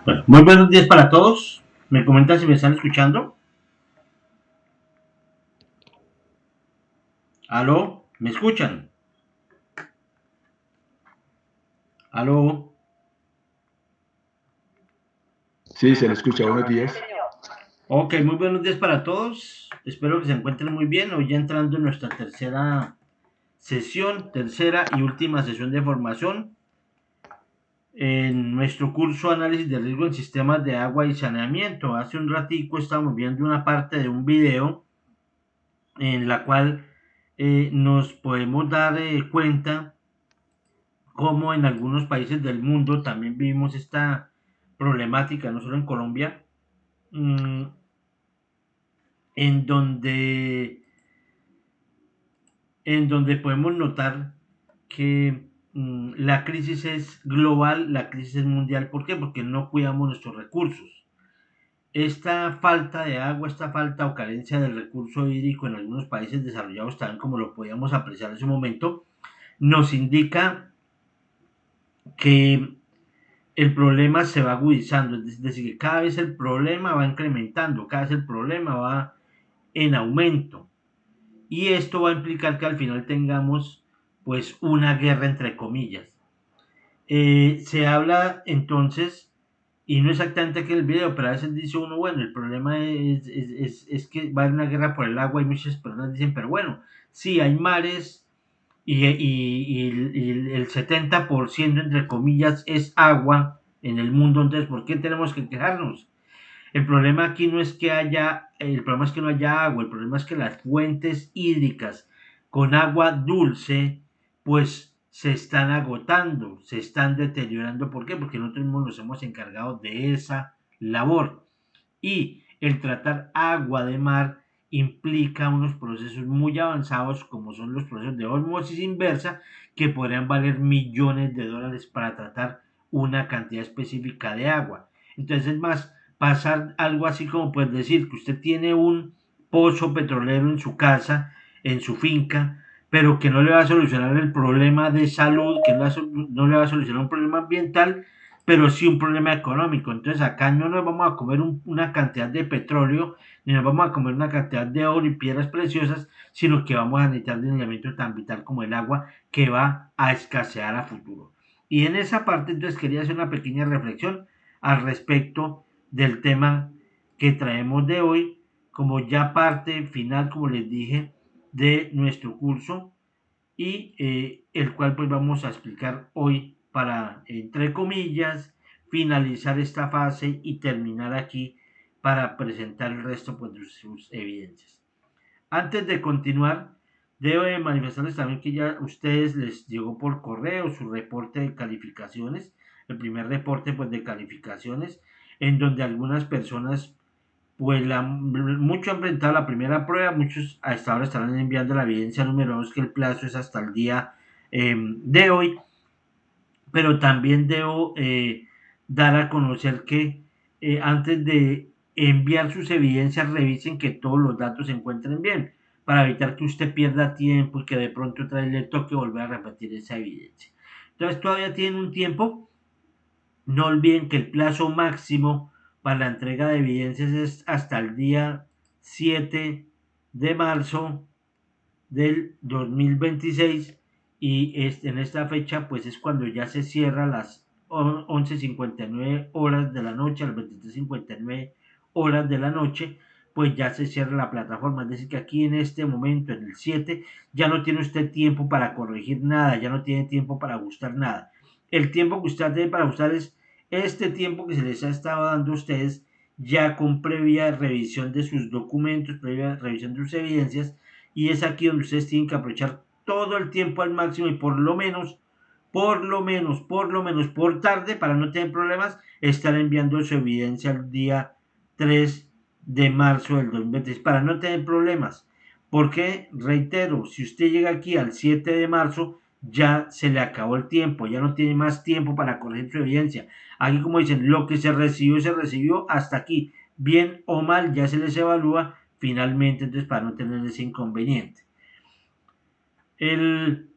Bueno, muy buenos días para todos. Me comentan si me están escuchando. ¿Aló? ¿Me escuchan? ¿Aló? Sí, se le escucha. Buenos días. Ok, muy buenos días para todos. Espero que se encuentren muy bien. Hoy ya entrando en nuestra tercera sesión, tercera y última sesión de formación en nuestro curso Análisis de Riesgo en Sistemas de Agua y Saneamiento. Hace un ratico estábamos viendo una parte de un video en la cual nos podemos dar cuenta cómo en algunos países del mundo también vivimos esta problemática, no solo en Colombia, mmm, en donde podemos notar que la crisis es global, la crisis es mundial. ¿Por qué? Porque no cuidamos nuestros recursos. Esta falta de agua, esta falta o carencia del recurso hídrico en algunos países desarrollados, también como lo podíamos apreciar en su momento, nos indica que el problema se va agudizando, es decir, que cada vez el problema va incrementando, cada vez el problema va en aumento. Y esto va a implicar que al final tengamos pues una guerra entre comillas. Se habla entonces, y no exactamente aquí en el video, pero a veces dice uno, bueno, el problema es que va a haber una guerra por el agua, y muchas personas dicen, pero bueno, sí, hay mares y el 70% entre comillas es agua en el mundo, entonces ¿por qué tenemos que quejarnos? El problema aquí no es que haya, el problema es que no haya agua, el problema es que las fuentes hídricas con agua dulce, pues se están agotando, se están deteriorando. ¿Por qué? Porque nosotros mismos nos hemos encargado de esa labor. Y el tratar agua de mar implica unos procesos muy avanzados como son los procesos de osmosis inversa que podrían valer millones de dólares para tratar una cantidad específica de agua. Entonces es más, pasar algo así como pues decir que usted tiene un pozo petrolero en su casa, en su finca, pero que no le va a solucionar el problema de salud, que no le va a solucionar un problema ambiental, pero sí un problema económico. Entonces acá no nos vamos a comer una cantidad de petróleo, ni nos vamos a comer una cantidad de oro y piedras preciosas, sino que vamos a necesitar de un elemento tan vital como el agua que va a escasear a futuro. Y en esa parte entonces quería hacer una pequeña reflexión al respecto del tema que traemos de hoy, como ya parte final, como les dije, de nuestro curso y el cual pues vamos a explicar hoy para, entre comillas, finalizar esta fase y terminar aquí para presentar el resto pues, de sus evidencias. Antes de continuar, debo de manifestarles también que ya a ustedes les llegó por correo su reporte de calificaciones, el primer reporte pues, de calificaciones, en donde algunas personas pues muchos han presentado la primera prueba, muchos hasta ahora estarán enviando la evidencia número 2, que el plazo es hasta el día de hoy, pero también debo dar a conocer que antes de enviar sus evidencias revisen que todos los datos se encuentren bien, para evitar que usted pierda tiempo y que de pronto otra vez le toque volver a repetir esa evidencia. Entonces todavía tienen un tiempo. No olviden que el plazo máximo para la entrega de evidencias es hasta el día 7 de marzo del 2026 y en esta fecha pues es cuando ya se cierra las 11:59 horas de la noche, a las 23:59 horas de la noche, pues ya se cierra la plataforma. Es decir, que aquí en este momento, en el 7, ya no tiene usted tiempo para corregir nada, ya no tiene tiempo para ajustar nada. El tiempo que usted tiene para ajustar es este tiempo que se les ha estado dando a ustedes ya con previa revisión de sus documentos, previa revisión de sus evidencias, y es aquí donde ustedes tienen que aprovechar todo el tiempo al máximo y por tarde, para no tener problemas, estar enviando su evidencia el día 3 de marzo del 2026 para no tener problemas. Porque, reitero, si usted llega aquí al 7 de marzo, ya se le acabó el tiempo, ya no tiene más tiempo para corregir su evidencia. Aquí como dicen, lo que se recibió hasta aquí, bien o mal, ya se les evalúa finalmente, entonces para no tener ese inconveniente. En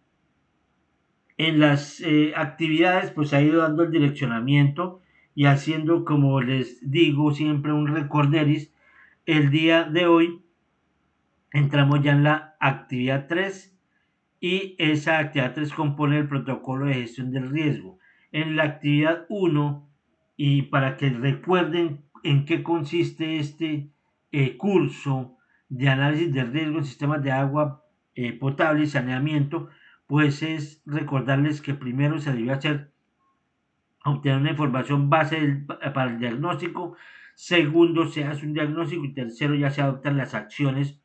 las actividades pues ha ido dando el direccionamiento y haciendo, como les digo siempre, un recorderis. El día de hoy entramos ya en la actividad 3 y esa actividad 3 compone el protocolo de gestión del riesgo. En la actividad 1, y para que recuerden en qué consiste este curso de análisis de riesgo en sistemas de agua potable y saneamiento, pues es recordarles que primero se debe hacer obtener una información base para el diagnóstico, segundo se hace un diagnóstico y tercero ya se adoptan las acciones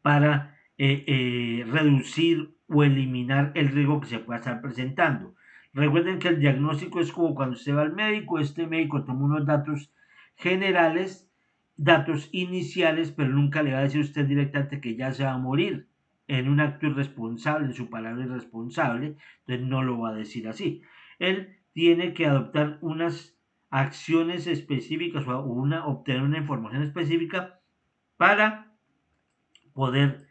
para reducir o eliminar el riesgo que se pueda estar presentando. Recuerden que el diagnóstico es como cuando usted va al médico, este médico toma unos datos generales, datos iniciales, pero nunca le va a decir a usted directamente que ya se va a morir en un acto irresponsable, en su palabra irresponsable, entonces no lo va a decir así. Él tiene que adoptar unas acciones específicas o obtener una información específica para poder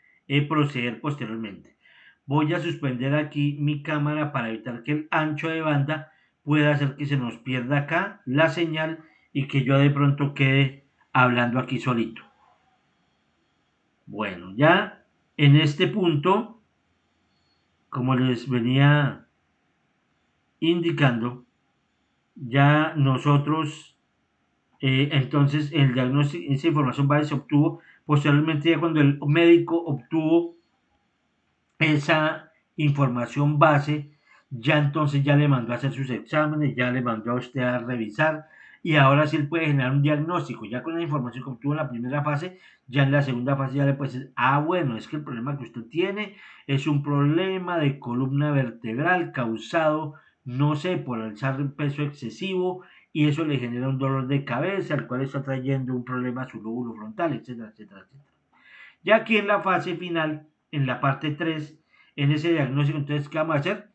proceder posteriormente. Voy a suspender aquí mi cámara para evitar que el ancho de banda pueda hacer que se nos pierda acá la señal y que yo de pronto quede hablando aquí solito. Bueno, ya en este punto, como les venía indicando, ya nosotros, entonces el diagnóstico, esa información base se obtuvo posteriormente ya cuando el médico obtuvo esa información base, ya entonces ya le mandó a hacer sus exámenes, ya le mandó a usted a revisar y ahora sí él puede generar un diagnóstico. Ya con la información que obtuvo en la primera fase, ya en la segunda fase ya le puede decir, bueno, es que el problema que usted tiene es un problema de columna vertebral causado, no sé, por alzar un peso excesivo y eso le genera un dolor de cabeza, al cual está trayendo un problema a su lóbulo frontal, etcétera, etcétera, etcétera. Ya aquí en la fase final, en la parte 3, en ese diagnóstico, entonces, ¿qué vamos a hacer?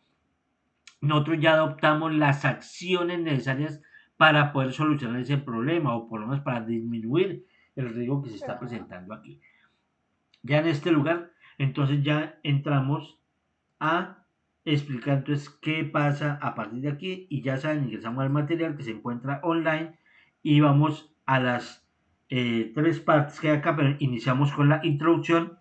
Nosotros ya adoptamos las acciones necesarias para poder solucionar ese problema o por lo menos para disminuir el riesgo que se está presentando aquí. Ya en este lugar, entonces ya entramos a explicar entonces qué pasa a partir de aquí y ya saben, ingresamos al material que se encuentra online y vamos a las tres partes que hay acá, pero iniciamos con la introducción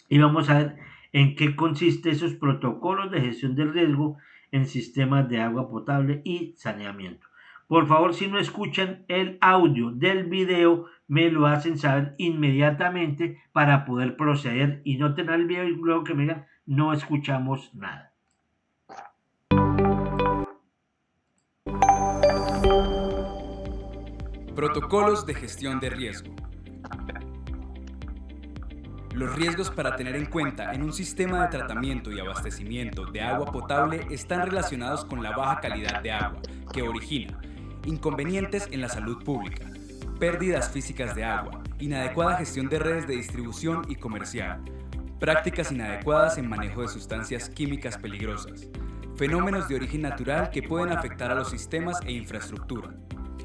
y vamos a ver en qué consiste esos protocolos de gestión del riesgo en sistemas de agua potable y saneamiento. Por favor, si no escuchan el audio del video, me lo hacen saber inmediatamente para poder proceder y no tener el video y luego que me digan no escuchamos nada. Protocolos de gestión de riesgo. Los riesgos para tener en cuenta en un sistema de tratamiento y abastecimiento de agua potable están relacionados con la baja calidad de agua, que origina inconvenientes en la salud pública, pérdidas físicas de agua, inadecuada gestión de redes de distribución y comercial, prácticas inadecuadas en manejo de sustancias químicas peligrosas, fenómenos de origen natural que pueden afectar a los sistemas e infraestructura.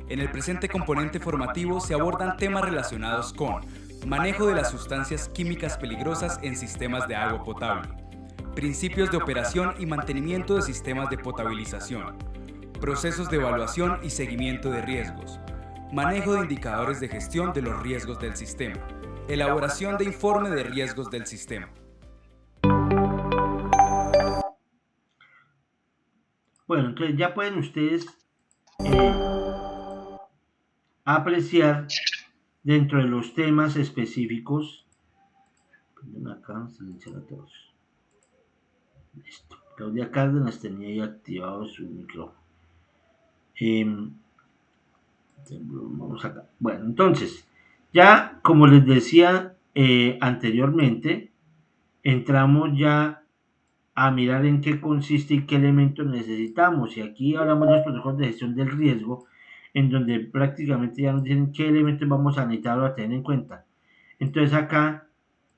En el presente componente formativo se abordan temas relacionados con manejo de las sustancias químicas peligrosas en sistemas de agua potable, principios de operación y mantenimiento de sistemas de potabilización, procesos de evaluación y seguimiento de riesgos, manejo de indicadores de gestión de los riesgos del sistema, elaboración de informe de riesgos del sistema. Bueno, entonces ya pueden ustedes apreciar dentro de los temas específicos. Acá, silenciar a todos. Listo. Claudia Cárdenas tenía ahí activado su micrófono. Vamos acá. Bueno, entonces, ya como les decía anteriormente, entramos ya a mirar en qué consiste y qué elementos necesitamos. Y aquí hablamos de los protocolos de gestión del riesgo, en donde prácticamente ya nos dicen qué elementos vamos a necesitar o a tener en cuenta. Entonces acá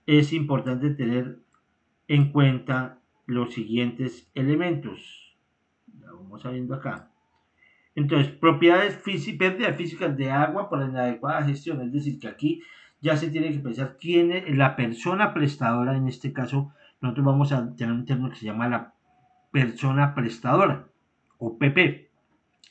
es importante tener en cuenta los siguientes elementos. La vamos a viendo acá. Entonces, propiedades pérdidas físicas de agua por la inadecuada gestión. Es decir, que aquí ya se tiene que pensar quién es la persona prestadora. En este caso, nosotros vamos a tener un término que se llama la persona prestadora o PP.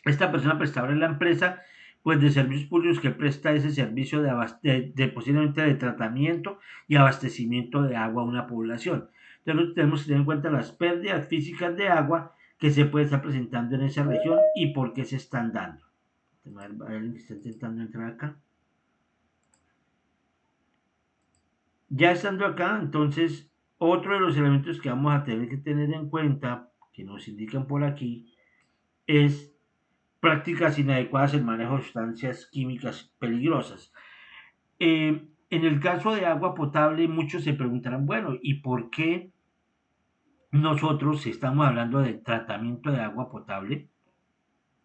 Esta persona prestadora es la empresa pues de servicios públicos que presta ese servicio de posiblemente de tratamiento y abastecimiento de agua a una población. Entonces tenemos que tener en cuenta las pérdidas físicas de agua que se puede estar presentando en esa región y por qué se están dando. Alguien que está intentando entrar acá. Ya estando acá, entonces, otro de los elementos que vamos a tener que tener en cuenta, que nos indican por aquí, es prácticas inadecuadas en manejo de sustancias químicas peligrosas. En el caso de agua potable, muchos se preguntarán, bueno, ¿y por qué nosotros, si estamos hablando de tratamiento de agua potable,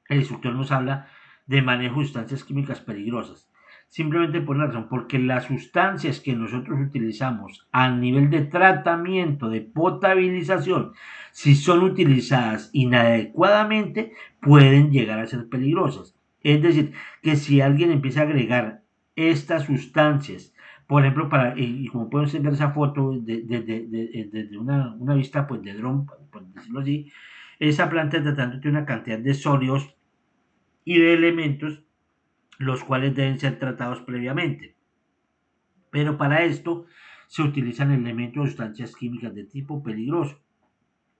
el instructor nos habla de manejo de sustancias químicas peligrosas? Simplemente por una razón, porque las sustancias que nosotros utilizamos a nivel de tratamiento, de potabilización, si son utilizadas inadecuadamente, pueden llegar a ser peligrosas. Es decir, que si alguien empieza a agregar estas sustancias, por ejemplo, y como pueden ver esa foto de una vista pues, de dron, por decirlo así, esa planta de tratamiento tiene una cantidad de sólidos y de elementos los cuales deben ser tratados previamente. Pero para esto se utilizan elementos o sustancias químicas de tipo peligroso.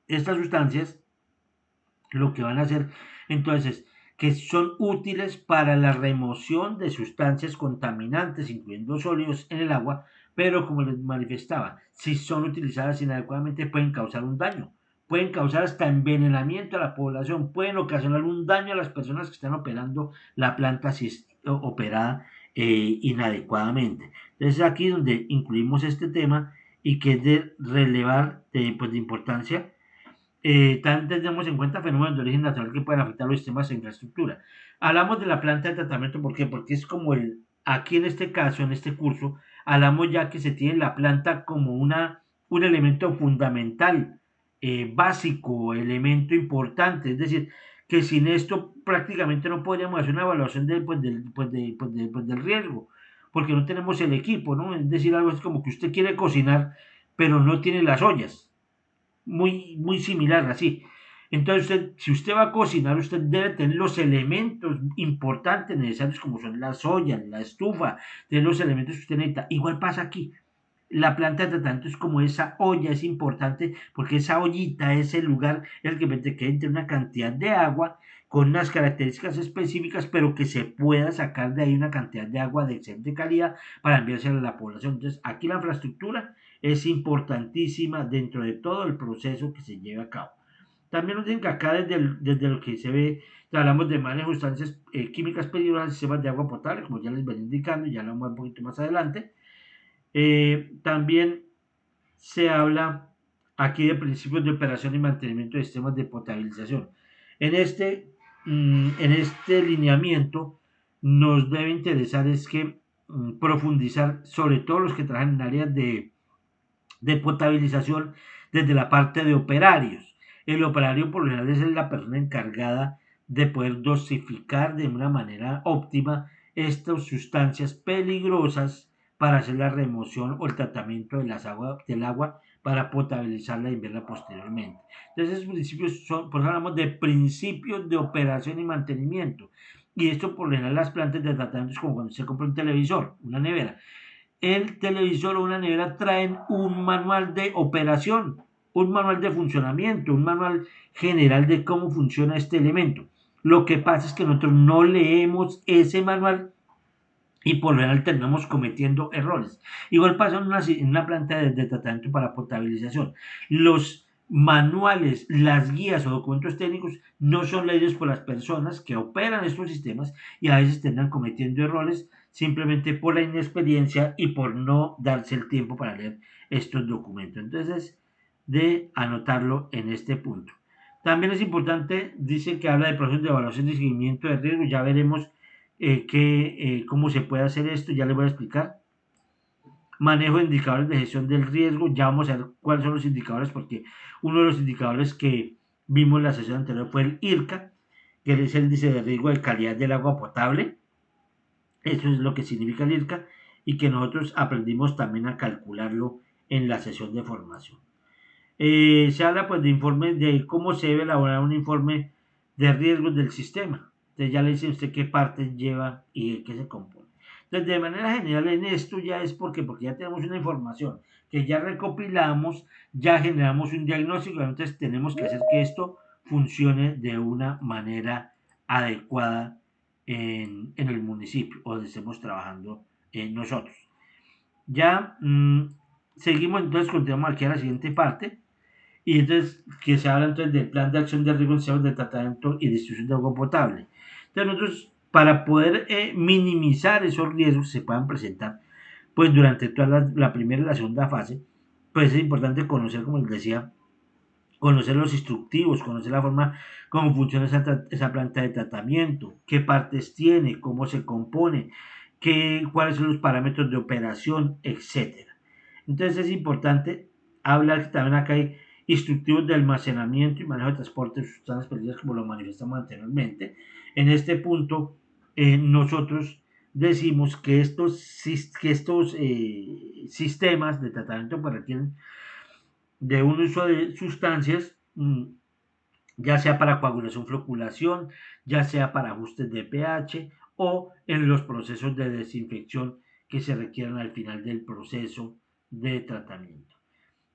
Estas sustancias lo que van a hacer entonces que son útiles para la remoción de sustancias contaminantes, incluyendo sólidos en el agua, pero como les manifestaba, si son utilizadas inadecuadamente pueden causar un daño, pueden causar hasta envenenamiento a la población, pueden ocasionar un daño a las personas que están operando la planta si es operada inadecuadamente. Entonces aquí es donde incluimos este tema y que es de relevar pues, de importancia. También tendremos en cuenta fenómenos de origen natural que pueden afectar los sistemas de infraestructura. Hablamos de la planta de tratamiento, ¿por qué? Porque es como aquí en este caso, en este curso, hablamos ya que se tiene la planta como un elemento fundamental, básico, elemento importante, es decir, que sin esto prácticamente no podríamos hacer una evaluación del riesgo, porque no tenemos el equipo, ¿no? Es decir, algo es como que usted quiere cocinar, pero no tiene las ollas, muy similar así. Entonces, si usted va a cocinar, usted debe tener los elementos importantes necesarios como son las ollas, la estufa, tener los elementos que usted necesita. Igual pasa aquí. La planta de tratamiento es como esa olla, es importante porque esa ollita es el lugar en el que permite que entre una cantidad de agua con unas características específicas, pero que se pueda sacar de ahí una cantidad de agua de excelente calidad para enviársela a la población. Entonces, aquí la infraestructura es importantísima dentro de todo el proceso que se lleva a cabo. También nos dicen que acá desde lo que se ve, hablamos de manejo de sustancias químicas peligrosas, sistemas de agua potable, como ya les venía indicando, ya lo vamos a ver un poquito más adelante. También se habla aquí de principios de operación y mantenimiento de sistemas de potabilización. En este lineamiento nos debe interesar es que profundizar sobre todo los que trabajan en áreas de potabilización desde la parte de operarios. El operario por lo general es la persona encargada de poder dosificar de una manera óptima estas sustancias peligrosas para hacer la remoción o el tratamiento del agua para potabilizarla y verla posteriormente. Entonces, esos principios son, por eso hablamos de principios de operación y mantenimiento. Y esto por lo general las plantas de tratamiento es como cuando se compra un televisor, una nevera. El televisor o una nevera traen un manual de operación, un manual de funcionamiento, un manual general de cómo funciona este elemento. Lo que pasa es que nosotros no leemos ese manual y por lo general terminamos cometiendo errores. Igual pasa en una planta de tratamiento para potabilización. Los manuales, las guías o documentos técnicos no son leídos por las personas que operan estos sistemas y a veces terminan cometiendo errores simplemente por la inexperiencia y por no darse el tiempo para leer estos documentos. Entonces, de anotarlo en este punto. También es importante, dice que habla de procesos de evaluación y seguimiento de riesgo, ya veremos cómo se puede hacer esto, ya les voy a explicar. manejo de indicadores de gestión del riesgo. Ya vamos a ver cuáles son los indicadores, porque uno de los indicadores que vimos en la sesión anterior fue el IRCA, que es el índice de riesgo de calidad del agua potable. Eso es lo que significa el IRCA y que nosotros aprendimos también a calcularlo en la sesión de formación. Se habla pues de informes de cómo se debe elaborar un informe de riesgos del sistema. Entonces ya le dice usted qué partes lleva y de qué se compone. Entonces de manera general en esto ya es porque ya tenemos una información que ya recopilamos, ya generamos un diagnóstico, entonces tenemos que hacer que esto funcione de una manera adecuada en el municipio o donde estemos trabajando nosotros. Ya seguimos, entonces continuamos aquí a la siguiente parte. Y entonces, que se habla entonces del plan de acción de riesgos de tratamiento y distribución de agua potable. Entonces, nosotros, para poder minimizar esos riesgos que se puedan presentar, pues durante toda la primera y la segunda fase, pues es importante conocer, como les decía, conocer los instructivos, conocer la forma, cómo funciona esa planta de tratamiento, qué partes tiene, cómo se compone, cuáles son los parámetros de operación, etcétera. Entonces es importante hablar que también acá hay instructivos de almacenamiento y manejo de transporte de sustancias peligrosas, como lo manifestamos anteriormente. En este punto, nosotros decimos que estos sistemas de tratamiento pues requieren de un uso de sustancias, ya sea para coagulación, floculación, ya sea para ajustes de pH o en los procesos de desinfección que se requieran al final del proceso de tratamiento.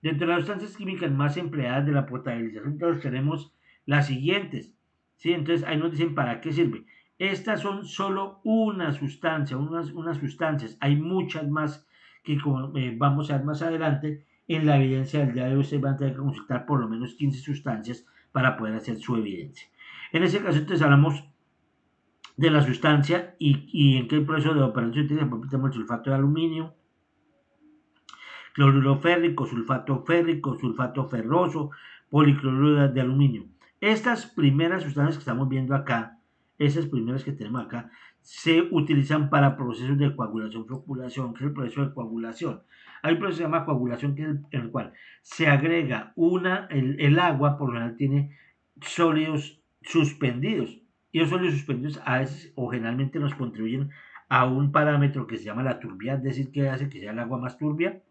Dentro de las sustancias químicas más empleadas de la potabilización, entonces tenemos las siguientes, ¿sí? Entonces ahí nos dicen para qué sirve. Estas son solo una sustancia, unas sustancias. Hay muchas más que como, vamos a ver más adelante. En la evidencia del día de hoy ustedes van a tener que consultar por lo menos 15 sustancias para poder hacer su evidencia. En ese caso entonces hablamos de la sustancia y en qué proceso de operación se utiliza. Por ejemplo, tenemos el sulfato de aluminio, cloruro férrico, sulfato ferroso, policloruro de aluminio. Estas primeras sustancias que estamos viendo acá, esas primeras que tenemos acá, se utilizan para procesos de coagulación, floculación, que es el proceso de coagulación. Hay un proceso que se llama coagulación, que es en el cual se agrega el agua, por lo general tiene sólidos suspendidos. Y los sólidos suspendidos a veces o generalmente nos contribuyen a un parámetro que se llama la turbidez, es decir, que hace que sea el agua más turbia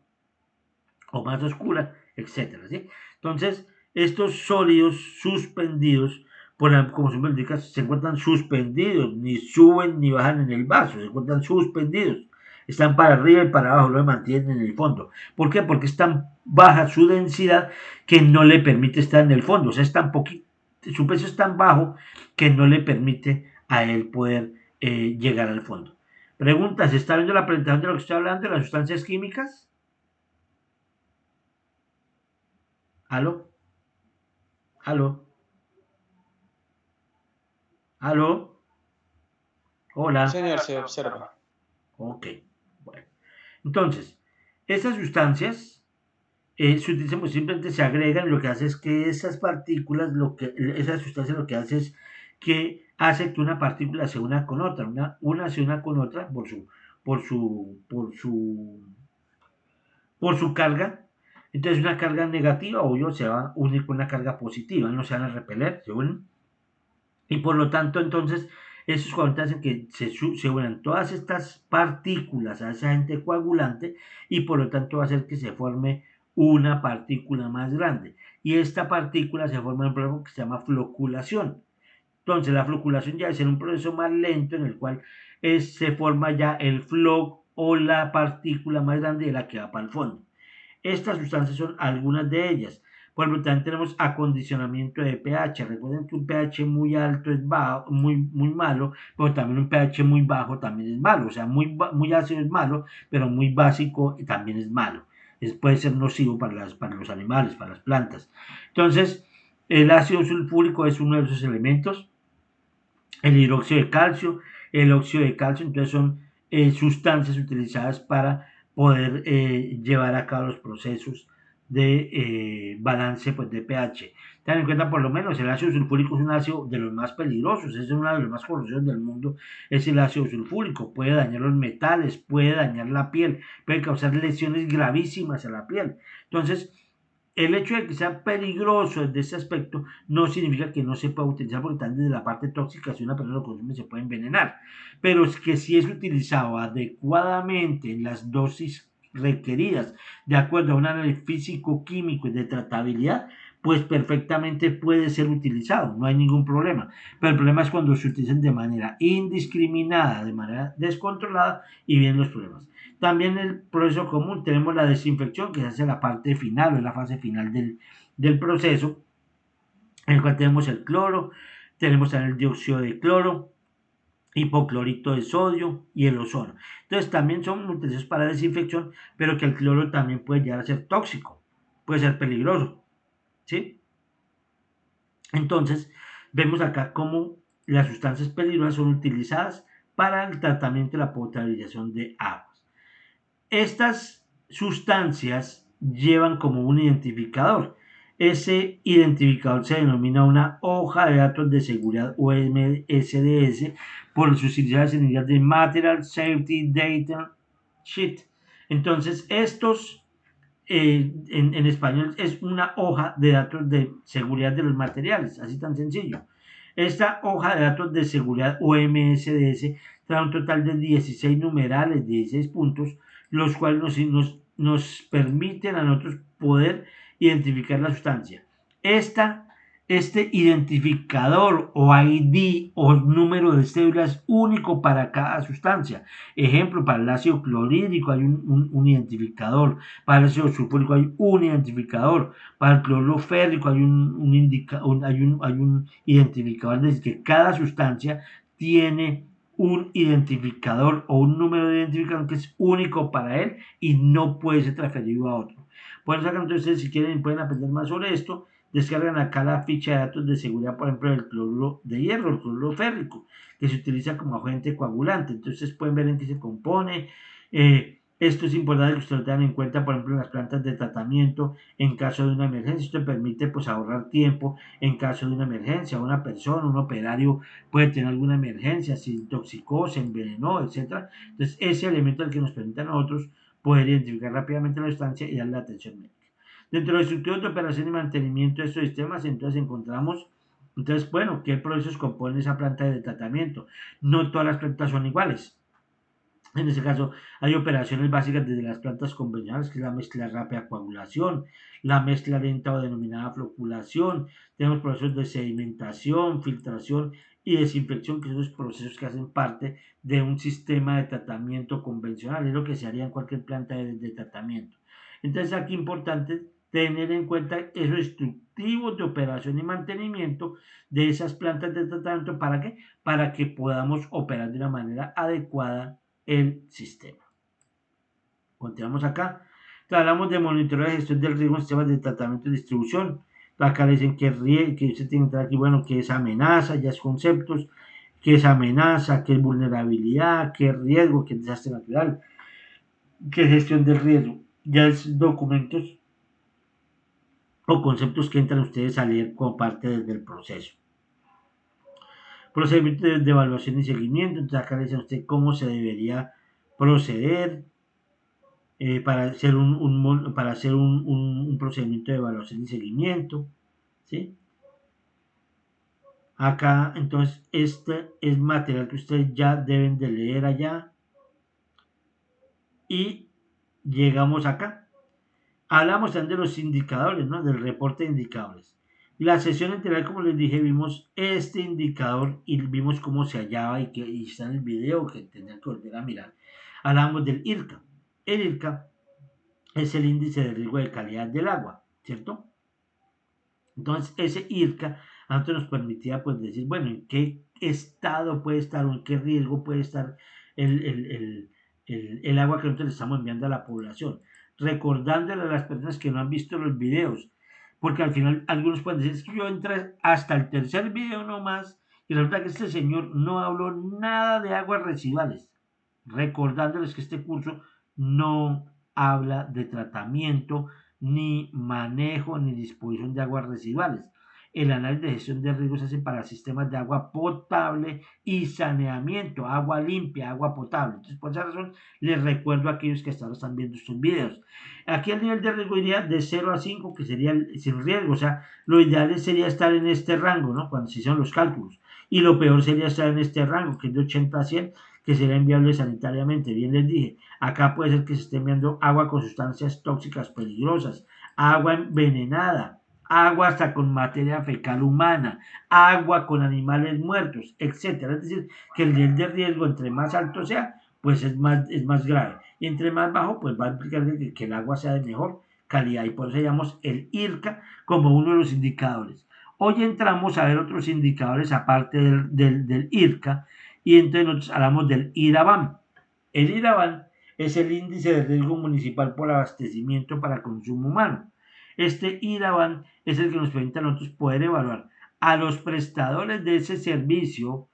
o más oscura, etcétera, ¿sí? Entonces, estos sólidos suspendidos, como su nombre indica, se encuentran suspendidos, ni suben ni bajan en el vaso, se encuentran suspendidos. Están para arriba y para abajo, lo mantienen en el fondo. ¿Por qué? Porque es tan baja su densidad que no le permite estar en el fondo. O sea, es tan poquito, su peso es tan bajo que no le permite a él poder llegar al fondo. Pregunta, ¿se está viendo la presentación de lo que estoy hablando, de las sustancias químicas? ¿Aló? ¿Aló? ¿Aló? Hola. Señor, se observa. Ok. Bueno. Entonces, esas sustancias se utilizan, pues simplemente se agregan y lo que hace es que esas partículas, esas sustancias lo que hace es que hace que una partícula se una con otra, una se una con otra por su, por su, por su carga. Entonces una carga negativa, obvio, se va a unir con una carga positiva, no se van a repeler, se unen. Y por lo tanto, entonces, esos coagulantes hacen que se unan todas estas partículas a ese agente coagulante y por lo tanto va a hacer que se forme una partícula más grande. Y esta partícula se forma en un proceso que se llama floculación. Entonces, la floculación ya es en un proceso más lento en el cual se forma ya el floc o la partícula más grande de la que va para el fondo. Estas sustancias son algunas de ellas. Por ejemplo, también tenemos acondicionamiento de pH. Recuerden que un pH muy alto es bajo, muy malo, pero también un pH muy bajo también es malo. O sea, muy ácido es malo, pero muy básico también es malo. Puede ser nocivo para los animales, para las plantas. Entonces, el ácido sulfúrico es uno de esos elementos. El hidróxido de calcio, el óxido de calcio, entonces son sustancias utilizadas para poder llevar a cabo los procesos de balance pues, de pH. Ten en cuenta por lo menos el ácido sulfúrico es un ácido de los más peligrosos, es uno de los más corrosivos del mundo, es el ácido sulfúrico, puede dañar los metales, puede dañar la piel, puede causar lesiones gravísimas a la piel. Entonces, el hecho de que sea peligroso desde ese aspecto no significa que no se pueda utilizar, porque también desde la parte tóxica, si una persona lo consume, se puede envenenar. Pero es que si es utilizado adecuadamente en las dosis requeridas, de acuerdo a un análisis físico-químico y de tratabilidad, pues perfectamente puede ser utilizado, no hay ningún problema. Pero el problema es cuando se utilizan de manera indiscriminada, de manera descontrolada y vienen los problemas. También en el proceso común tenemos la desinfección, que se hace en la parte final o en la fase final del proceso, en el cual tenemos el cloro, tenemos también el dióxido de cloro, hipoclorito de sodio y el ozono. Entonces también son utilizados para desinfección, pero que el cloro también puede llegar a ser tóxico, puede ser peligroso, ¿sí? Entonces vemos acá cómo las sustancias peligrosas son utilizadas para el tratamiento y la potabilización de aguas. Estas sustancias llevan como un identificador. Ese identificador se denomina una hoja de datos de seguridad o MSDS por sus iniciales en inglés de Material Safety Data Sheet. Entonces, estos en español es una hoja de datos de seguridad de los materiales, así tan sencillo. Esta hoja de datos de seguridad o MSDS trae un total de 16 numerales, 16 puntos, los cuales nos permiten a nosotros poder identificar la sustancia. Este identificador o ID o número de cédula es único para cada sustancia. Ejemplo, para el ácido clorhídrico hay un identificador, para el ácido sulfúrico hay un identificador, para el cloruro férrico hay un identificador, es decir, que cada sustancia tiene un identificador o un número de identificador que es único para él y no puede ser transferido a otro. Por eso, entonces, si quieren, pueden aprender más sobre esto. Descargan acá la ficha de datos de seguridad, por ejemplo, del cloruro de hierro, el cloruro férrico, que se utiliza como agente coagulante. Entonces pueden ver en qué se compone. Esto es importante que ustedes lo tengan en cuenta, por ejemplo, en las plantas de tratamiento en caso de una emergencia. Esto permite pues ahorrar tiempo en caso de una emergencia. Una persona, un operario puede tener alguna emergencia, se intoxicó, se envenenó, etc. Entonces ese elemento es el que nos permite a nosotros poder identificar rápidamente la sustancia y darle la atención médica. Dentro de los estructuras de operación y mantenimiento de estos sistemas, entonces encontramos, entonces, bueno, ¿qué procesos componen esa planta de tratamiento? No todas las plantas son iguales. En este caso, hay operaciones básicas desde las plantas convencionales, que es la mezcla rápida coagulación, la mezcla lenta o denominada floculación, tenemos procesos de sedimentación, filtración y desinfección, que son los procesos que hacen parte de un sistema de tratamiento convencional, es lo que se haría en cualquier planta de tratamiento. Entonces, aquí es importante tener en cuenta esos instructivos de operación y mantenimiento de esas plantas de tratamiento. ¿Para qué? Para que podamos operar de una manera adecuada el sistema. Continuamos acá. Entonces, hablamos de monitoreo de gestión del riesgo en sistemas de tratamiento y distribución. Acá le dicen que usted tiene que entrar aquí, bueno, que es amenaza, ya es conceptos, que es amenaza, que es vulnerabilidad, que es riesgo, que es desastre natural, que es gestión del riesgo. Ya es documentos o conceptos que entran ustedes a leer como parte del proceso. Procedimiento de evaluación y seguimiento. Entonces acá le dicen a usted cómo se debería proceder para hacer un procedimiento de evaluación y seguimiento. ¿Sí? Acá, entonces, este es material que ustedes ya deben de leer allá. Y llegamos acá. Hablamos también de los indicadores, ¿no? Del reporte de indicadores. La sesión anterior, como les dije, vimos este indicador y vimos cómo se hallaba y está en el video que tendrán que volver a mirar. Hablamos del IRCA. El IRCA es el índice de riesgo de calidad del agua, ¿cierto? Entonces, ese IRCA a nosotros nos permitía pues decir, bueno, en qué estado puede estar o en qué riesgo puede estar el agua que nosotros le estamos enviando a la población. Recordándole a las personas que no han visto los videos, porque al final algunos pueden decir, es que yo entré hasta el tercer video nomás y resulta que este señor no habló nada de aguas residuales. Recordándoles que este curso no habla de tratamiento, ni manejo, ni disposición de aguas residuales. el análisis de gestión de riesgos se hace para sistemas de agua potable y saneamiento, agua limpia, agua potable. Entonces, por esa razón, les recuerdo a aquellos que hasta ahora están viendo estos videos. Aquí el nivel de riesgo iría de 0 a 5, que sería sin riesgo. O sea, lo ideal sería estar en este rango, ¿no? Cuando se hicieron los cálculos. Y lo peor sería estar en este rango, que es de 80 a 100, que sería enviable sanitariamente. Bien les dije, acá puede ser que se esté enviando agua con sustancias tóxicas peligrosas, agua envenenada, agua hasta con materia fecal humana, agua con animales muertos, etcétera. Es decir, que el nivel de riesgo entre más alto sea, pues es más grave. Y entre más bajo, pues va a implicar que el agua sea de mejor calidad. Y por eso llamamos el IRCA como uno de los indicadores. Hoy entramos a ver otros indicadores aparte del IRCA, y entonces nosotros hablamos del IRABAM. El IRABAM es el índice de riesgo municipal por abastecimiento para consumo humano. Este IRABAM es el que nos permite a nosotros poder evaluar a los prestadores de ese servicio,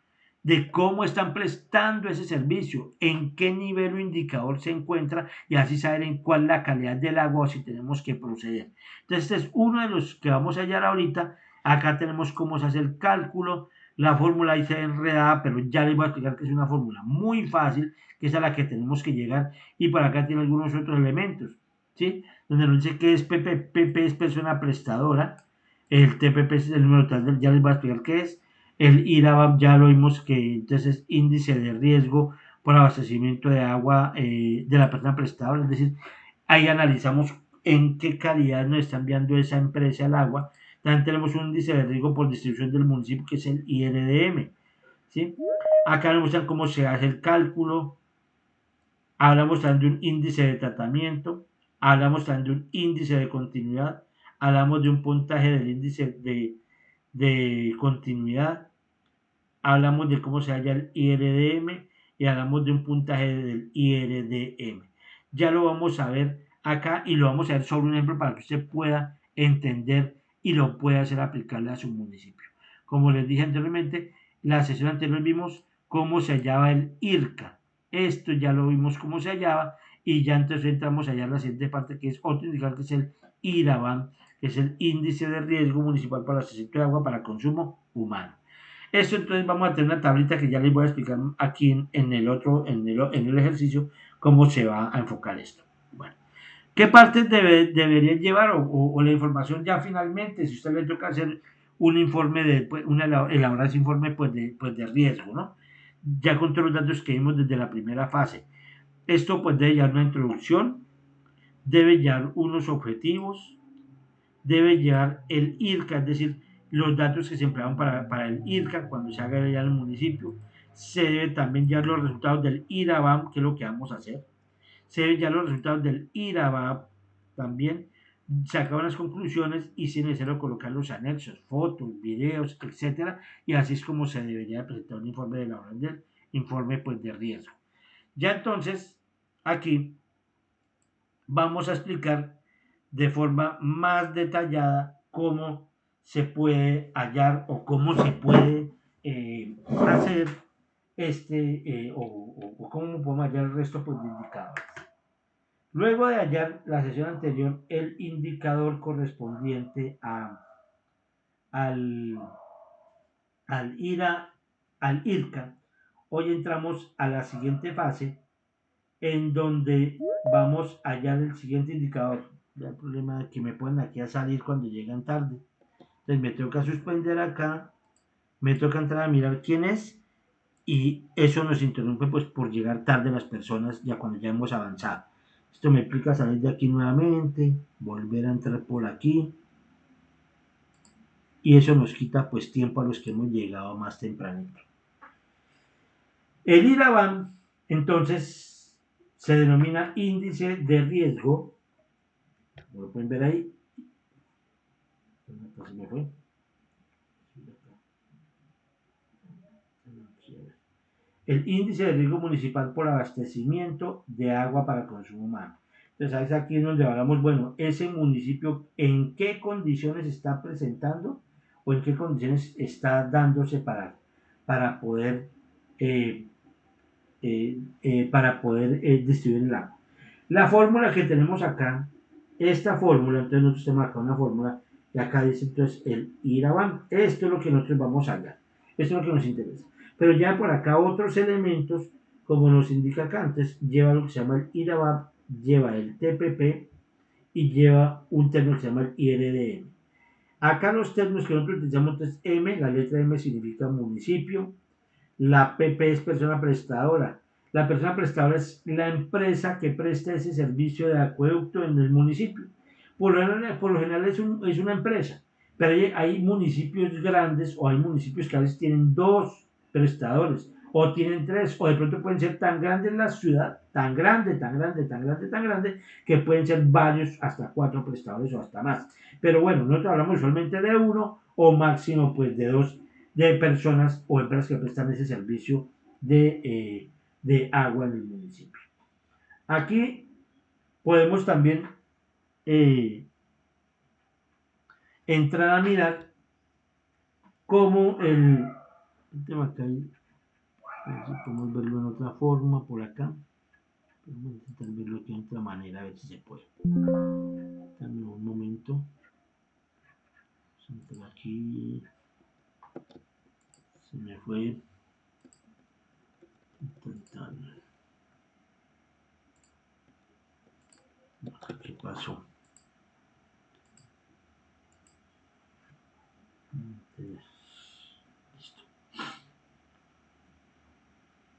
de cómo están prestando ese servicio, en qué nivel o indicador se encuentra, y así saber en cuál es la calidad del agua o si tenemos que proceder. Entonces, este es uno de los que vamos a hallar ahorita. Acá tenemos cómo se hace el cálculo, la fórmula ahí se enredada, pero ya les voy a explicar que es una fórmula muy fácil, que es a la que tenemos que llegar, y por acá tiene algunos otros elementos, ¿sí? Donde nos dice que es PP, PP es persona prestadora, el TPP es el número total, ya les voy a explicar qué es, el IRABAM ya lo vimos que entonces es índice de riesgo por abastecimiento de agua de la persona prestadora, es decir, ahí analizamos en qué calidad nos está enviando esa empresa el agua. También tenemos un índice de riesgo por distribución del municipio, que es el IRDM, ¿sí? Acá nos muestran cómo se hace el cálculo. Hablamos también de un índice de tratamiento, hablamos también de un índice de continuidad, hablamos de un puntaje del índice de continuidad, hablamos de cómo se halla el IRDM y hablamos de un puntaje del IRDM. Ya lo vamos a ver acá y lo vamos a ver sobre un ejemplo para que usted pueda entender y lo pueda hacer aplicable a su municipio. Como les dije anteriormente, la sesión anterior vimos cómo se hallaba el IRCA. Esto ya lo vimos cómo se hallaba, y ya entonces entramos allá a la siguiente parte, que es otro indicador, que es el IRABAM, que es el índice de riesgo municipal para el abastecimiento de agua para consumo humano. Esto entonces vamos a tener una tablita que ya les voy a explicar aquí en el ejercicio cómo se va a enfocar esto. Bueno, ¿qué partes deberían llevar o la información ya finalmente, si a usted le toca hacer un informe elaborar ese informe de riesgo, ¿no? Ya con todos los datos que vimos desde la primera fase. Esto pues debe llevar una introducción, debe llevar unos objetivos, debe llevar el IRCA, es decir, los datos que se emplearon para el IRCA cuando se haga ya en el municipio. Se debe también llevar los resultados del IRABAM, que es lo que vamos a hacer. Se deben llevar los resultados del IRABAM también, sacar unas conclusiones y si es necesario colocar los anexos, fotos, videos, etcétera, y así es como se debería presentar un informe de elaboración del informe pues, de riesgo. Ya entonces, aquí vamos a explicar de forma más detallada cómo se puede hallar o cómo se puede hacer o cómo podemos hallar el resto pues, de indicadores. Luego de hallar la sesión anterior el indicador correspondiente al, al IRCA, hoy entramos a la siguiente fase en donde vamos a hallar el siguiente indicador. Ya el problema es que me ponen aquí a salir cuando llegan tarde. Entonces me toca suspender acá, me toca entrar a mirar quién es, y eso nos interrumpe pues por llegar tarde las personas ya cuando ya hemos avanzado. Esto me implica salir de aquí nuevamente, volver a entrar por aquí, y eso nos quita pues tiempo a los que hemos llegado más tempranito. El IRABAM entonces se denomina índice de riesgo, como lo pueden ver ahí. Pues se me fue. El índice de riesgo municipal por abastecimiento de agua para consumo humano. Entonces es aquí donde hablamos, bueno, ese municipio en qué condiciones está presentando o en qué condiciones está dándose para poder distribuir el agua. La fórmula que tenemos acá, esta fórmula, entonces nosotros tenemos acá una fórmula Y acá dice entonces el IRABAM. Esto es lo que nosotros vamos a hablar. Esto es lo que nos interesa. Pero ya por acá otros elementos, como nos indica acá, entonces lleva lo que se llama el IRABAM, lleva el TPP y lleva un término que se llama el IRDM. Acá los términos que nosotros utilizamos, entonces M, la letra M significa municipio, la PP es persona prestadora. La persona prestadora es la empresa que presta ese servicio de acueducto en el municipio. Por lo general es una empresa, pero hay municipios grandes o hay municipios que a veces tienen dos prestadores o tienen tres, o de pronto pueden ser tan grandes la ciudad, tan grande, tan grande, tan grande, tan grande, que pueden ser varios, hasta cuatro prestadores o hasta más. Pero bueno, nosotros hablamos usualmente de uno o máximo pues de dos de personas o empresas que prestan ese servicio de agua en el municipio. Aquí podemos también entrar a mirar cómo el tema acá, a ver si podemos verlo en otra forma por acá. Vamos a intentar verlo de otra manera, a ver si se puede. Dame un momento. Vamos a entrar aquí. Se me fue. ¿Qué pasó? Entonces, listo.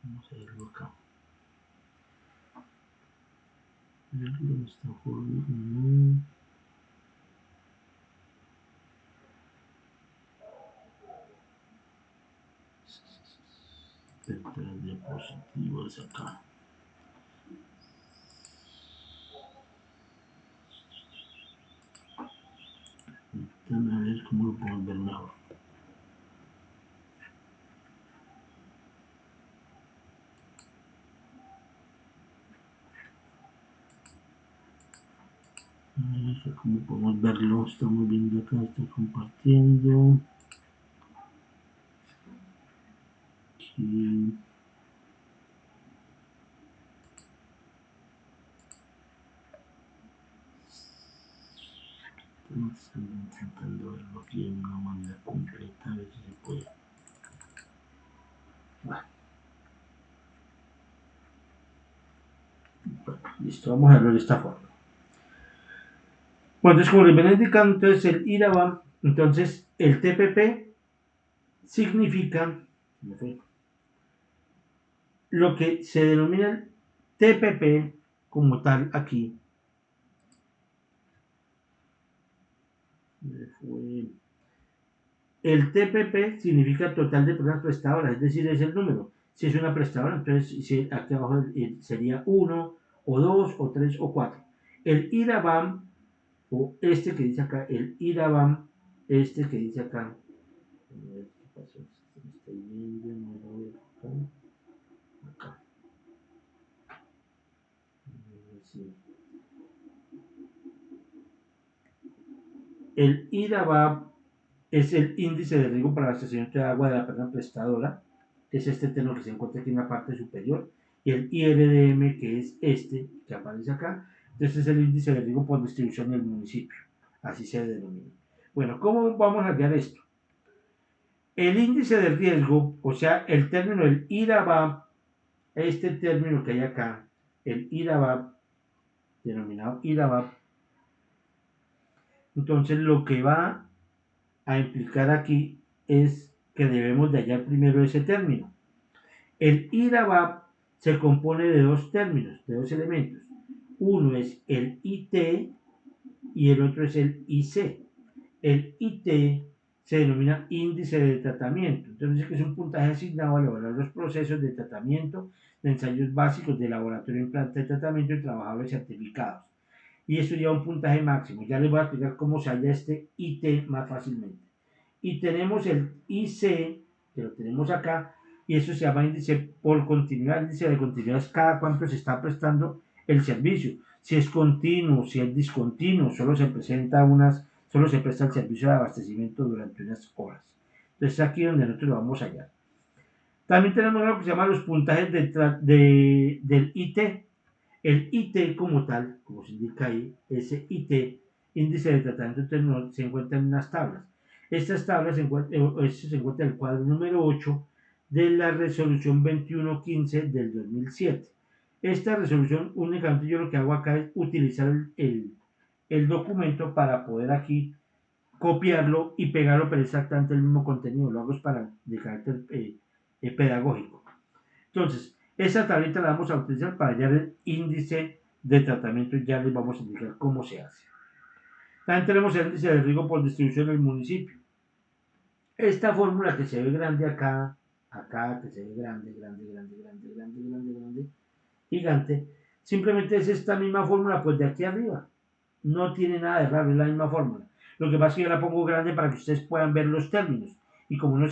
Vamos a verlo acá. ¿Dónde está jodido? Tres diapositivas acá. A ver cómo lo podemos ver mejor. A ver cómo podemos verlo. Estamos viendo acá, estoy compartiendo. Aquí. Estamos intentando verlo aquí de una manera completa, a ver si se puede. Bueno, listo, vamos a verlo de esta forma. Bueno, entonces como les venía indicando, entonces el IRABAM, entonces el TPP significa lo que se denomina el TPP como tal aquí. El TPP significa total de personas prestadoras, es decir, es el número. Si es una prestadora, entonces aquí abajo sería 1, o 2, o 3, o 4. El IRABAM, o este que dice acá, el IRABAM, este que dice acá, a ver qué pasó, estoy viendo, no lo veo acá. Sí. El IRABAM es el índice de riesgo para abastecimiento de agua de la persona prestadora, es este término que se encuentra aquí en la parte superior, y el IRDM, que es este que aparece acá, entonces es el índice de riesgo por distribución en el municipio, así se denomina. Bueno, ¿cómo vamos a hallar esto? El índice de riesgo, o sea, el término del IRABAM, este término que hay acá, el IRABAM, denominado IRABAM, entonces lo que va a implicar aquí es que debemos de hallar primero ese término. El IRABAM se compone de dos términos, de dos elementos. Uno es el IT y el otro es el IC. El IT se denomina índice de tratamiento. Entonces dice que es un puntaje asignado al evaluar los procesos de tratamiento de ensayos básicos de laboratorio en planta de tratamiento y trabajadores certificados. Y eso lleva un puntaje máximo. Ya les voy a explicar cómo se halla este IT más fácilmente. Y tenemos el IC, que lo tenemos acá, y eso se llama índice por continuidad. Índice de continuidad es cada cuánto se está prestando el servicio. Si es continuo, si es discontinuo, solo se presta el servicio de abastecimiento durante unas horas. Entonces aquí es donde nosotros lo vamos a hallar. También tenemos algo que se llama los puntajes del IT. El IT como tal, como se indica ahí, ese IT índice de tratamiento, entonces se encuentran en unas tablas. Estas tablas se encuentran en el cuadro número 8 de la resolución 2115 del 2007. Esta resolución únicamente yo lo que hago acá es utilizar el documento para poder aquí copiarlo y pegarlo, pero exactamente el mismo contenido. Lo hago para de carácter pedagógico. Entonces, esa tablita la vamos a utilizar para hallar el índice de tratamiento. Ya les vamos a indicar cómo se hace. También tenemos el índice de riego por distribución del municipio. Esta fórmula que se ve grande acá, que se ve grande, gigante, simplemente es esta misma fórmula, pues de aquí arriba. No tiene nada de raro, es la misma fórmula. Lo que pasa es que yo la pongo grande para que ustedes puedan ver los términos. Y como no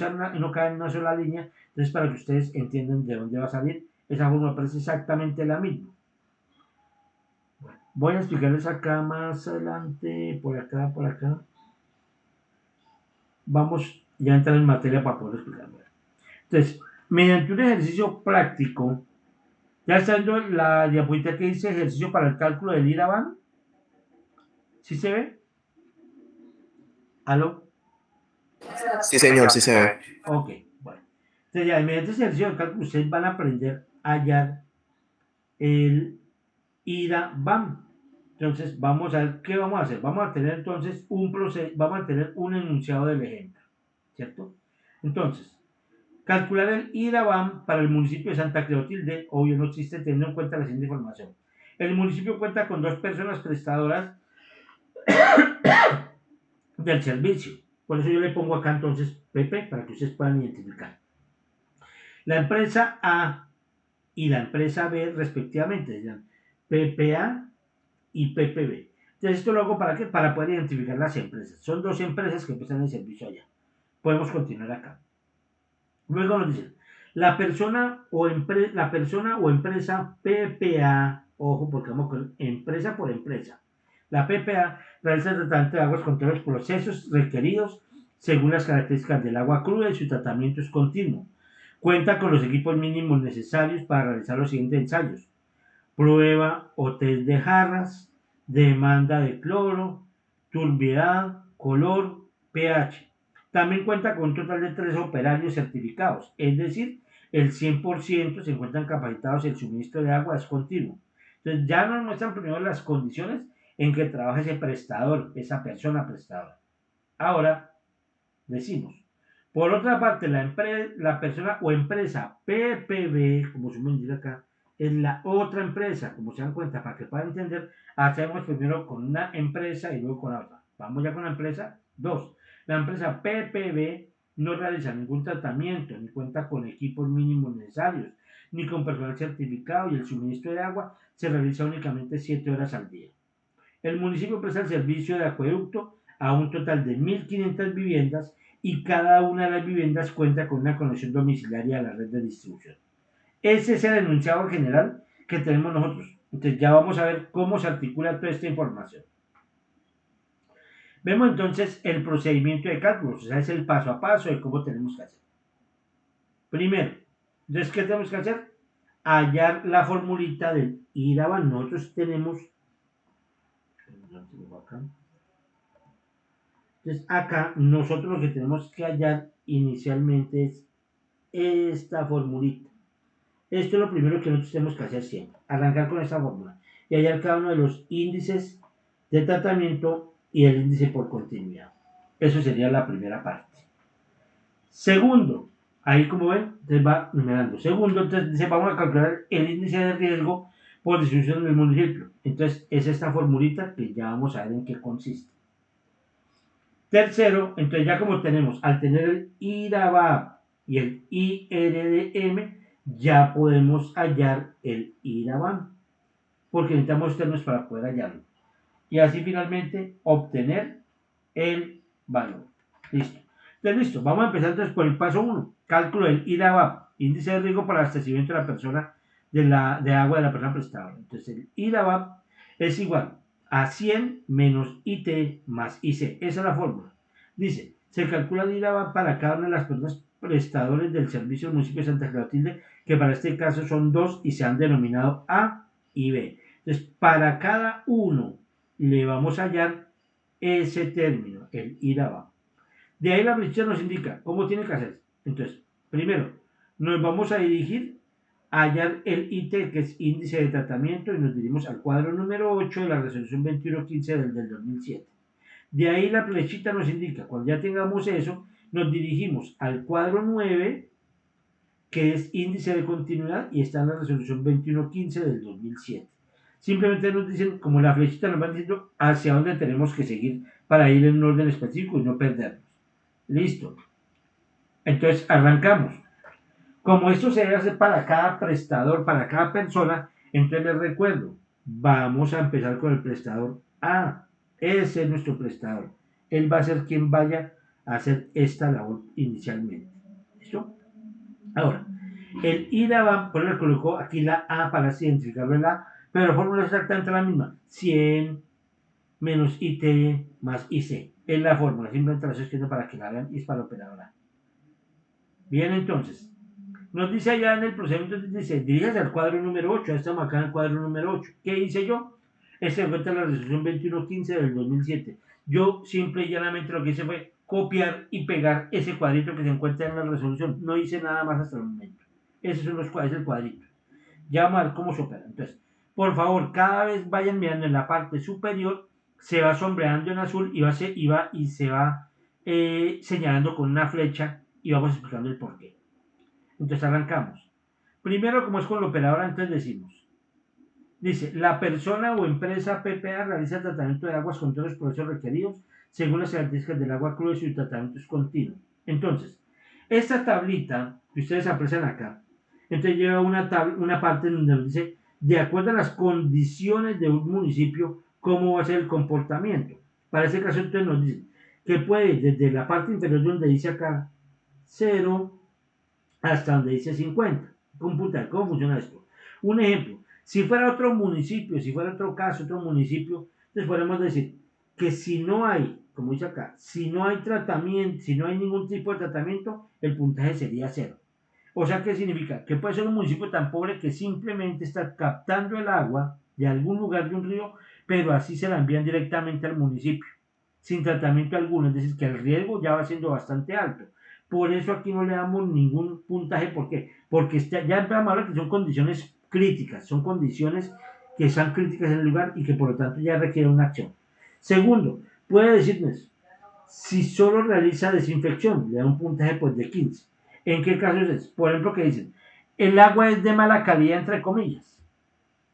cae en una sola línea, entonces para que ustedes entiendan de dónde va a salir, esa fórmula parece exactamente la misma. Bueno, voy a explicarles acá más adelante, por acá. Vamos ya a entrar en materia para poder explicarlo. Entonces, mediante un ejercicio práctico, ya está viendo la diapositiva que dice ejercicio para el cálculo del IRABAN. ¿Sí se ve? ¿Aló? Sí, señor, sí se ve. Ok, bueno. Entonces ya, mediante ese ejercicio de cálculo, ustedes van a aprender a hallar el IRABAN. Entonces, vamos a ver qué vamos a hacer. Vamos a tener entonces vamos a tener un enunciado del ejemplo, ¿cierto? Entonces, calcular el IRABAN para el municipio de Santa Clotilde, obvio no existe teniendo en cuenta la siguiente información. El municipio cuenta con 2 personas prestadoras del servicio. Por eso yo le pongo acá entonces PP para que ustedes puedan identificar. La empresa A y la empresa B respectivamente, dirán PPA y PPB. Entonces esto lo hago para qué? Para poder identificar las empresas. Son 2 empresas que prestan el servicio allá. Podemos continuar acá. Luego nos dicen, la persona o empresa PPA, ojo porque vamos con empresa por empresa. La PPA realiza el tratamiento de aguas con todos los procesos requeridos según las características del agua cruda y su tratamiento es continuo. Cuenta con los equipos mínimos necesarios para realizar los siguientes ensayos: prueba o test de jarras, demanda de cloro, turbiedad, color, pH. También cuenta con un total de 3 operarios certificados, es decir, el 100% se encuentran capacitados y el suministro de agua es continuo. Entonces ya nos muestran primero las condiciones en que trabaja ese prestador, esa persona prestadora. Ahora decimos, por otra parte, la persona o empresa PPB, como se me indica acá, es la otra empresa. Como se dan cuenta, para que puedan entender, hacemos primero con una empresa y luego con la otra. Vamos ya con la empresa 2. La empresa PPB no realiza ningún tratamiento, ni cuenta con equipos mínimos necesarios, ni con personal certificado, y el suministro de agua se realiza únicamente 7 horas al día. El municipio presta el servicio de acueducto a un total de 1.500 viviendas y cada una de las viviendas cuenta con una conexión domiciliaria a la red de distribución. Ese es el enunciado general que tenemos nosotros. Entonces ya vamos a ver cómo se articula toda esta información. Vemos entonces el procedimiento de cálculo, o sea, es el paso a paso de cómo tenemos que hacer. Primero, entonces, ¿qué tenemos que hacer? Hallar la formulita del IRABAN. Nosotros tenemos... Entonces acá nosotros lo que tenemos que hallar inicialmente es esta formulita. Esto es lo primero que nosotros tenemos que hacer siempre, arrancar con esta fórmula y hallar cada uno de los índices de tratamiento y el índice por continuidad. Eso sería la primera parte. Segundo, ahí como ven, entonces va numerando. Segundo, entonces dice, vamos a calcular el índice de riesgo por distribución del municipio. Entonces es esta formulita que ya vamos a ver en qué consiste. Tercero, entonces ya como tenemos, al tener el IRABAB y el IRDM, ya podemos hallar el IRABAN, porque necesitamos términos para poder hallarlo. Y así finalmente obtener el valor. Listo. Entonces listo, vamos a empezar entonces por el paso 1. Cálculo del IRABAB, índice de riesgo para el abastecimiento de la persona, de agua de la persona prestadora. Entonces el IRABAB es igual a 100 menos IT más IC. Esa es la fórmula. Dice, se calcula el IRABAB para cada una de las personas prestadores del servicio del municipio de Santa Clotilde, que para este caso son 2 y se han denominado A y B. Entonces, para cada uno le vamos a hallar ese término, el ir abajo. De ahí la flechita nos indica cómo tiene que hacerse. Entonces, primero, nos vamos a dirigir a hallar el IT, que es índice de tratamiento, y nos dirigimos al cuadro número 8 de la resolución 2115 del 2007. De ahí la flechita nos indica, cuando ya tengamos eso, nos dirigimos al cuadro 9, que es índice de continuidad, y está en la resolución 2115 del 2007. Simplemente nos dicen, como la flechita nos va diciendo hacia dónde tenemos que seguir para ir en un orden específico y no perdernos. Listo. Entonces arrancamos. Como esto se debe hacer para cada prestador, para cada persona, entonces les recuerdo, vamos a empezar con el prestador A. Ese es nuestro prestador. Él va a ser quien vaya a hacer esta labor inicialmente. ¿Listo? Ahora, el IRA va, por eso le colocó aquí la A para identificarlo el A, pero la fórmula es exactamente la misma. 100 menos IT más IC. Es la fórmula, simplemente la estoy escribiendo para que la vean y es para la operadora. Bien, entonces, nos dice allá en el procedimiento, dice, diríjase al cuadro número 8, estamos acá en el cuadro número 8. ¿Qué hice yo? Este encuentra la resolución 2115 del 2007. Yo simple y llanamente lo que hice fue copiar y pegar ese cuadrito que se encuentra en la resolución. No hice nada más hasta el momento. Esos son los cuadros, el cuadrito. Ya vamos a ver cómo se opera. Entonces, por favor, cada vez vayan mirando en la parte superior, se va sombreando en azul y se va señalando con una flecha y vamos explicando el porqué. Entonces arrancamos. Primero, como es con la operadora, entonces decimos, dice, la persona o empresa PPA realiza el tratamiento de aguas con todos los procesos requeridos según las características del agua cruda y su tratamiento es continuo. Entonces, esta tablita que ustedes aprecian acá, entonces lleva una parte donde nos dice, de acuerdo a las condiciones de un municipio, cómo va a ser el comportamiento. Para ese caso, entonces nos dice que puede, desde la parte inferior donde dice acá 0, hasta donde dice 50. Computar, ¿cómo funciona esto? Un ejemplo, si fuera otro municipio, si fuera otro caso, otro municipio, entonces podemos decir que si no hay, como dice acá, si no hay tratamiento, si no hay ningún tipo de tratamiento, el puntaje sería 0. O sea, ¿qué significa? Que puede ser un municipio tan pobre que simplemente está captando el agua de algún lugar de un río, pero así se la envían directamente al municipio, sin tratamiento alguno. Es decir, que el riesgo ya va siendo bastante alto. Por eso aquí no le damos ningún puntaje. ¿Por qué? Porque ya empezamos a hablar que son condiciones críticas, son condiciones que son críticas en el lugar y que por lo tanto ya requieren una acción. Segundo, puede decirnos, si solo realiza desinfección, le da un puntaje pues de 15. ¿En qué casos es? Por ejemplo, que dicen, el agua es de mala calidad, entre comillas.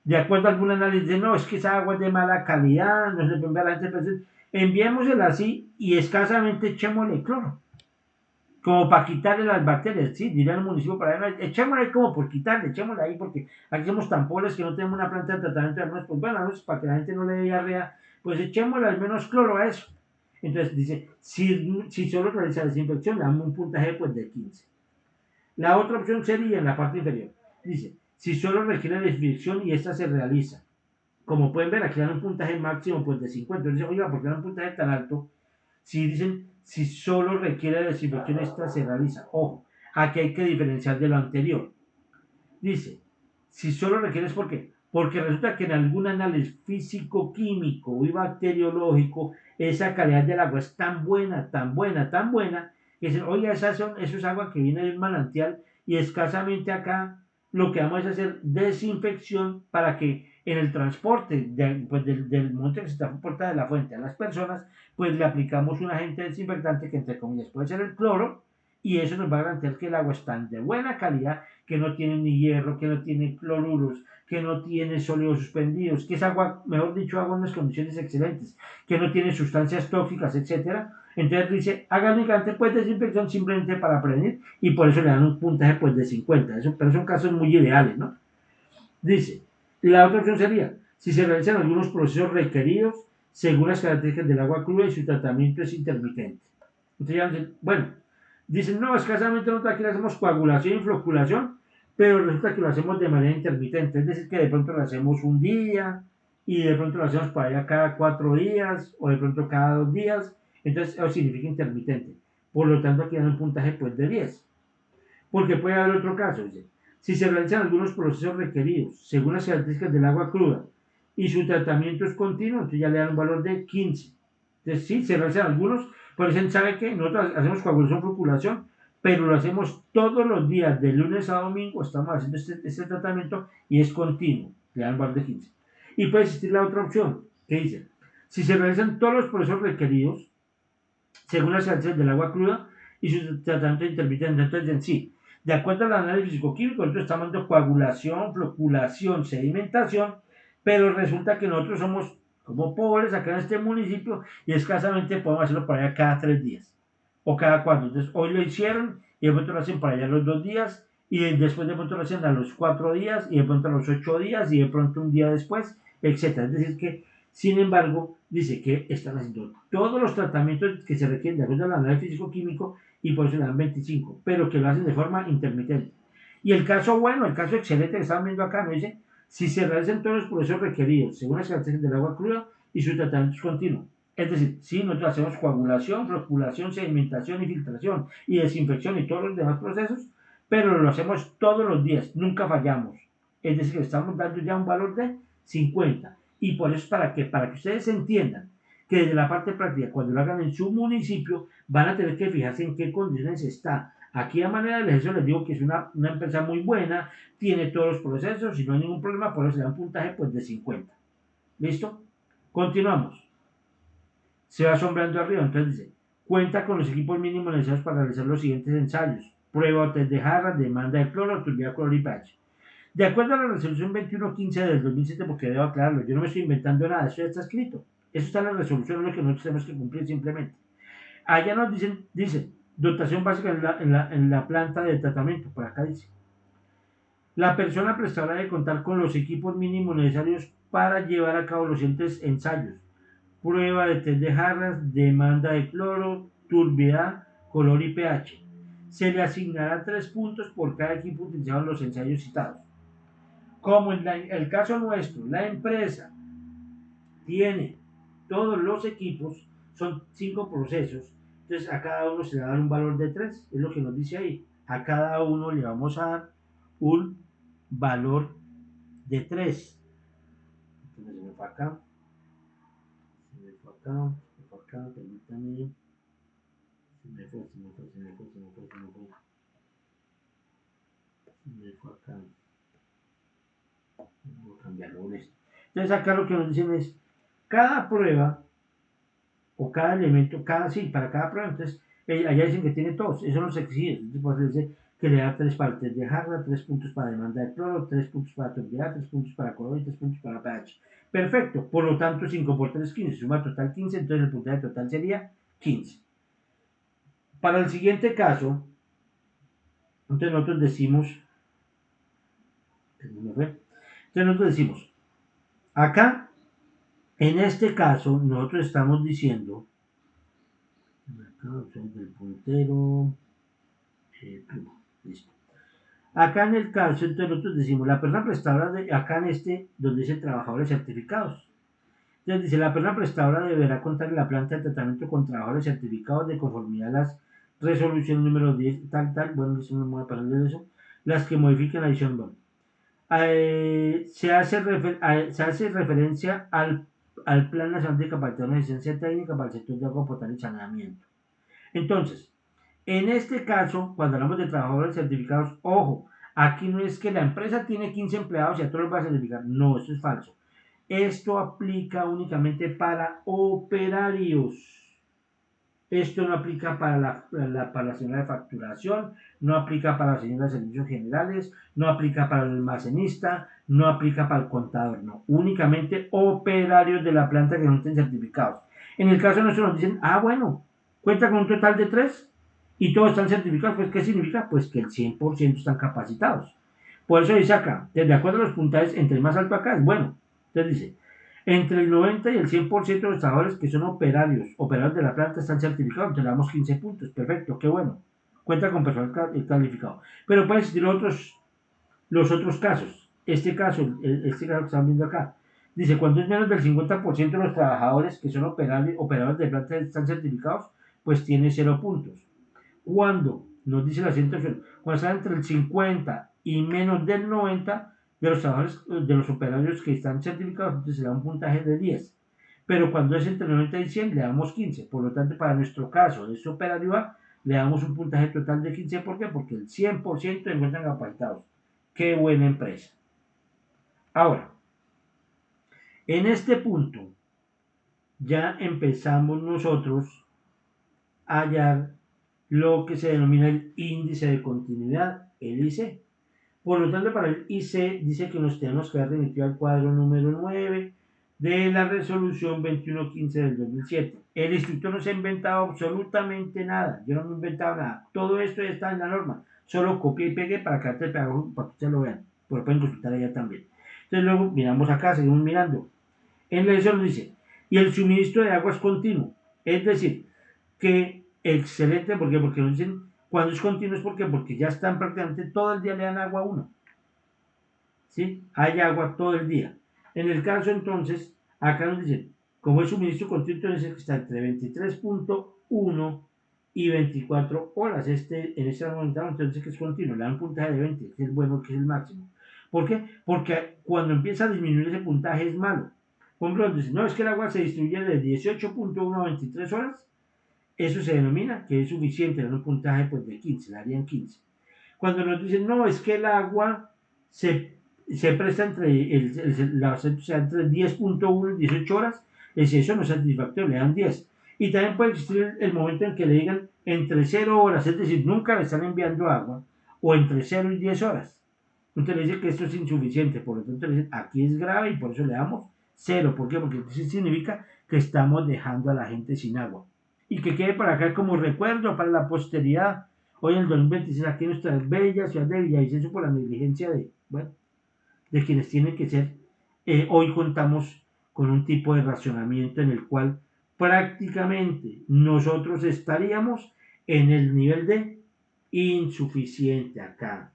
De acuerdo a algún análisis, no, es que esa agua es de mala calidad, no se puede enviar a la gente, pero enviémosela así y escasamente echémosle cloro. Como para quitarle las bacterias, ¿sí? Dirá el municipio para allá, echémosle como por quitarle, echémosle ahí, porque aquí somos tan pobres que no tenemos una planta de tratamiento de armas, pues bueno, no, para que la gente no le dé diarrea, pues echémosle al menos cloro a eso. Entonces dice, si solo realiza desinfección, le damos un puntaje pues de 15. La otra opción sería en la parte inferior. Dice, si solo requiere desinfección y esta se realiza. Como pueden ver, aquí dan un puntaje máximo pues de 50. Entonces, oiga, ¿por qué dan un puntaje tan alto? Si dicen, si solo requiere desinfección, esta se realiza. Ojo, aquí hay que diferenciar de lo anterior. Dice, si solo requiere es porque resulta que en algún análisis físico-químico y bacteriológico, esa calidad del agua es tan buena, tan buena, tan buena, que dicen, oye, eso es agua que viene de un manantial y escasamente acá lo que vamos a hacer desinfección para que en el transporte pues del monte que se transporta de la fuente a las personas, pues le aplicamos un agente desinfectante que entre comillas puede ser el cloro y eso nos va a garantizar que el agua es tan de buena calidad que no tiene ni hierro, que no tiene cloruros, que no tiene sólidos suspendidos, que es agua, mejor dicho, agua en unas condiciones excelentes, que no tiene sustancias tóxicas, etcétera. Entonces dice, haga únicamente pues desinfección simplemente para prevenir y por eso le dan un puntaje pues de 50. Eso, pero son casos muy ideales, ¿no? Dice, la otra opción sería, si se realizan algunos procesos requeridos según las características del agua cruda y su tratamiento es intermitente. Entonces ya dicen, bueno, dicen, no, escasamente nosotros aquí le hacemos coagulación y floculación, pero resulta que lo hacemos de manera intermitente, es decir, que de pronto lo hacemos un día y de pronto lo hacemos para allá cada 4 días o de pronto cada 2 días, entonces eso significa intermitente. Por lo tanto, aquí dan un puntaje pues de 10. Porque puede haber otro caso, dice, si se realizan algunos procesos requeridos según las características del agua cruda y su tratamiento es continuo, entonces ya le dan un valor de 15. Entonces sí, se realizan algunos, pero dicen, ¿sabe qué? Nosotros hacemos coagulación, floculación, pero lo hacemos todos los días, de lunes a domingo, estamos haciendo este tratamiento y es continuo, le dan valor de 15. Y puede existir la otra opción, que dice, si se realizan todos los procesos requeridos, según las características del agua cruda y su tratamiento intermitente, entonces en sí, de acuerdo al análisis físico-químico, nosotros estamos dando coagulación, floculación, sedimentación, pero resulta que nosotros somos como pobres acá en este municipio y escasamente podemos hacerlo por allá cada 3 días o cada 4. Entonces hoy lo hicieron y de pronto lo hacen por allá los 2 días y después de pronto lo hacen a los 4 días y de pronto a los 8 días y de pronto un día después, etcétera. Es decir que, sin embargo, dice que están haciendo todos los tratamientos que se requieren de acuerdo al análisis físico-químico y por eso le dan 25, pero que lo hacen de forma intermitente. Y el caso bueno, el caso excelente que están viendo acá, ¿no? Dice, si se realizan todos los procesos requeridos según las características del agua cruda y su tratamiento es continuo. Es decir, si nosotros hacemos coagulación, floculación, sedimentación y filtración y desinfección y todos los demás procesos, pero lo hacemos todos los días, nunca fallamos. Es decir, que estamos dando ya un valor de 50. Y por eso, para que ustedes entiendan que desde la parte práctica, cuando lo hagan en su municipio, van a tener que fijarse en qué condiciones está. Aquí a manera de ejercicio les digo que es una empresa muy buena, tiene todos los procesos y no hay ningún problema, por eso se da un puntaje pues de 50. ¿Listo? Continuamos. Se va sombreando arriba, entonces dice, cuenta con los equipos mínimos necesarios para realizar los siguientes ensayos. Prueba o test de jarras, demanda de cloro, turbidez, cloro y pH. De acuerdo a la resolución 2115 del 2007, porque debo aclararlo, yo no me estoy inventando nada, eso ya está escrito. Eso está en la resolución, es lo que nosotros tenemos que cumplir simplemente. Allá nos dicen dotación básica en la planta de tratamiento, por acá dice. La persona prestadora debe contar con los equipos mínimos necesarios para llevar a cabo los siguientes ensayos. Prueba de test de jarras, demanda de cloro, turbidez, color y pH. Se le asignará 3 puntos por cada equipo utilizado en los ensayos citados. Como en el caso nuestro, la empresa tiene todos los equipos, son 5 procesos, entonces a cada uno se le va a dar un valor de 3, es lo que nos dice ahí. A cada uno le vamos a dar un valor de 3. Entonces se me fue acá, permítame. Se me fue acá. Voy a cambiarlo esto. Entonces acá lo que nos dicen es, cada prueba o cada elemento, para cada prueba, entonces allá dicen que tiene todos, eso no se exige, entonces pues dice que le da 3 para el test de jarra, 3 puntos para demanda de cloro, 3 puntos para turbidez, 3 puntos para color y 3 puntos para pH. Perfecto, por lo tanto 5 por 3, 15, suma total 15, entonces el puntaje total sería 15. Para el siguiente caso, entonces nosotros decimos, acá, en este caso, nosotros estamos diciendo, acá del puntero, listo. Acá en el caso, entonces nosotros decimos, la persona prestadora, acá en donde dice trabajadores certificados. Entonces dice, la persona prestadora deberá contar en la planta de tratamiento con trabajadores certificados de conformidad a las resoluciones número 10, bueno, eso no me voy a parar de eso, las que modifiquen la edición 2. Se hace referencia al Plan Nacional de Capacitación y Asistencia Técnica para el sector de agua potable y saneamiento. Entonces, en este caso, cuando hablamos de trabajadores certificados, ojo, aquí no es que la empresa tiene 15 empleados y a todos los va a certificar. No, eso es falso. Esto aplica únicamente para operarios. Esto no aplica para la señora de facturación, no aplica para la señora de servicios generales, no aplica para el almacenista, no aplica para el contador, no. Únicamente operarios de la planta que no estén certificados. En el caso nuestro nos dicen, bueno, cuenta con un total de 3 y todos están certificados. Pues, ¿qué significa? Pues que el 100% están capacitados. Por eso dice acá, de acuerdo a los puntajes, entre más alto acá es bueno. Entonces dice, entre el 90 y el 100% de los trabajadores que son operarios de la planta están certificados, te damos 15 puntos. Perfecto, qué bueno. Cuenta con personal calificado. Pero pueden existir los otros casos. Este caso que están viendo acá, dice, cuando es menos del 50% de los trabajadores que son operadores de planta están certificados, pues tiene 0 puntos. Cuando, nos dice la siguiente opción, cuando está entre el 50 y menos del 90, de los trabajadores, de los operarios que están certificados, entonces se da un puntaje de 10. pero cuando es entre 90 y 100 le damos 15. Por lo tanto, para nuestro caso de este operario A, le damos un puntaje total de 15. ¿Por qué? Porque el 100% se encuentran capacitados. ¡Qué buena empresa! Ahora, en este punto, ya empezamos nosotros a hallar lo que se denomina el índice de continuidad, el IC. Por lo tanto, para el IC dice que nos tenemos que haber remitido al cuadro número 9 de la resolución 2115 del 2007. El instructor no se ha inventado absolutamente nada. Yo no me he inventado nada. Todo esto ya está en la norma. Solo copié y pegué para que ustedes lo vean. Pero pueden consultar allá también. Entonces luego miramos acá, seguimos mirando. En la edición dice, y el suministro de agua es continuo. Es decir, que excelente, ¿por qué? Porque nos dicen cuando es continuo es porque ya están prácticamente todo el día le dan agua a uno. ¿Sí? Hay agua todo el día. En el caso entonces, acá nos dicen, como es suministro continuo, entonces está entre 23.1 y 24 horas. En este momento entonces que es continuo, le dan puntaje de 20, que es bueno, que es el máximo. ¿Por qué? Porque cuando empieza a disminuir ese puntaje es malo. Por ejemplo, dicen, no, es que el agua se distribuye de 18.1 a 23 horas. Eso se denomina que es suficiente, le dan un puntaje pues, de 15, le darían 15. Cuando nos dicen, no, es que el agua se presta entre 10.1 y 18 horas, es eso no es satisfactorio, le dan 10. Y también puede existir el momento en que le digan entre 0 horas, es decir, nunca le están enviando agua, o entre 0 y 10 horas. Entonces le dice que esto es insuficiente, por lo tanto le dicen, aquí es grave y por eso le damos 0. ¿Por qué? Porque eso significa que estamos dejando a la gente sin agua. Y que quede por acá como recuerdo para la posteridad. Hoy en el 2026 aquí en nuestra bella ciudad de Villavicencio por la negligencia de quienes tienen que ser. Hoy contamos con un tipo de racionamiento en el cual prácticamente nosotros estaríamos en el nivel de insuficiente acá.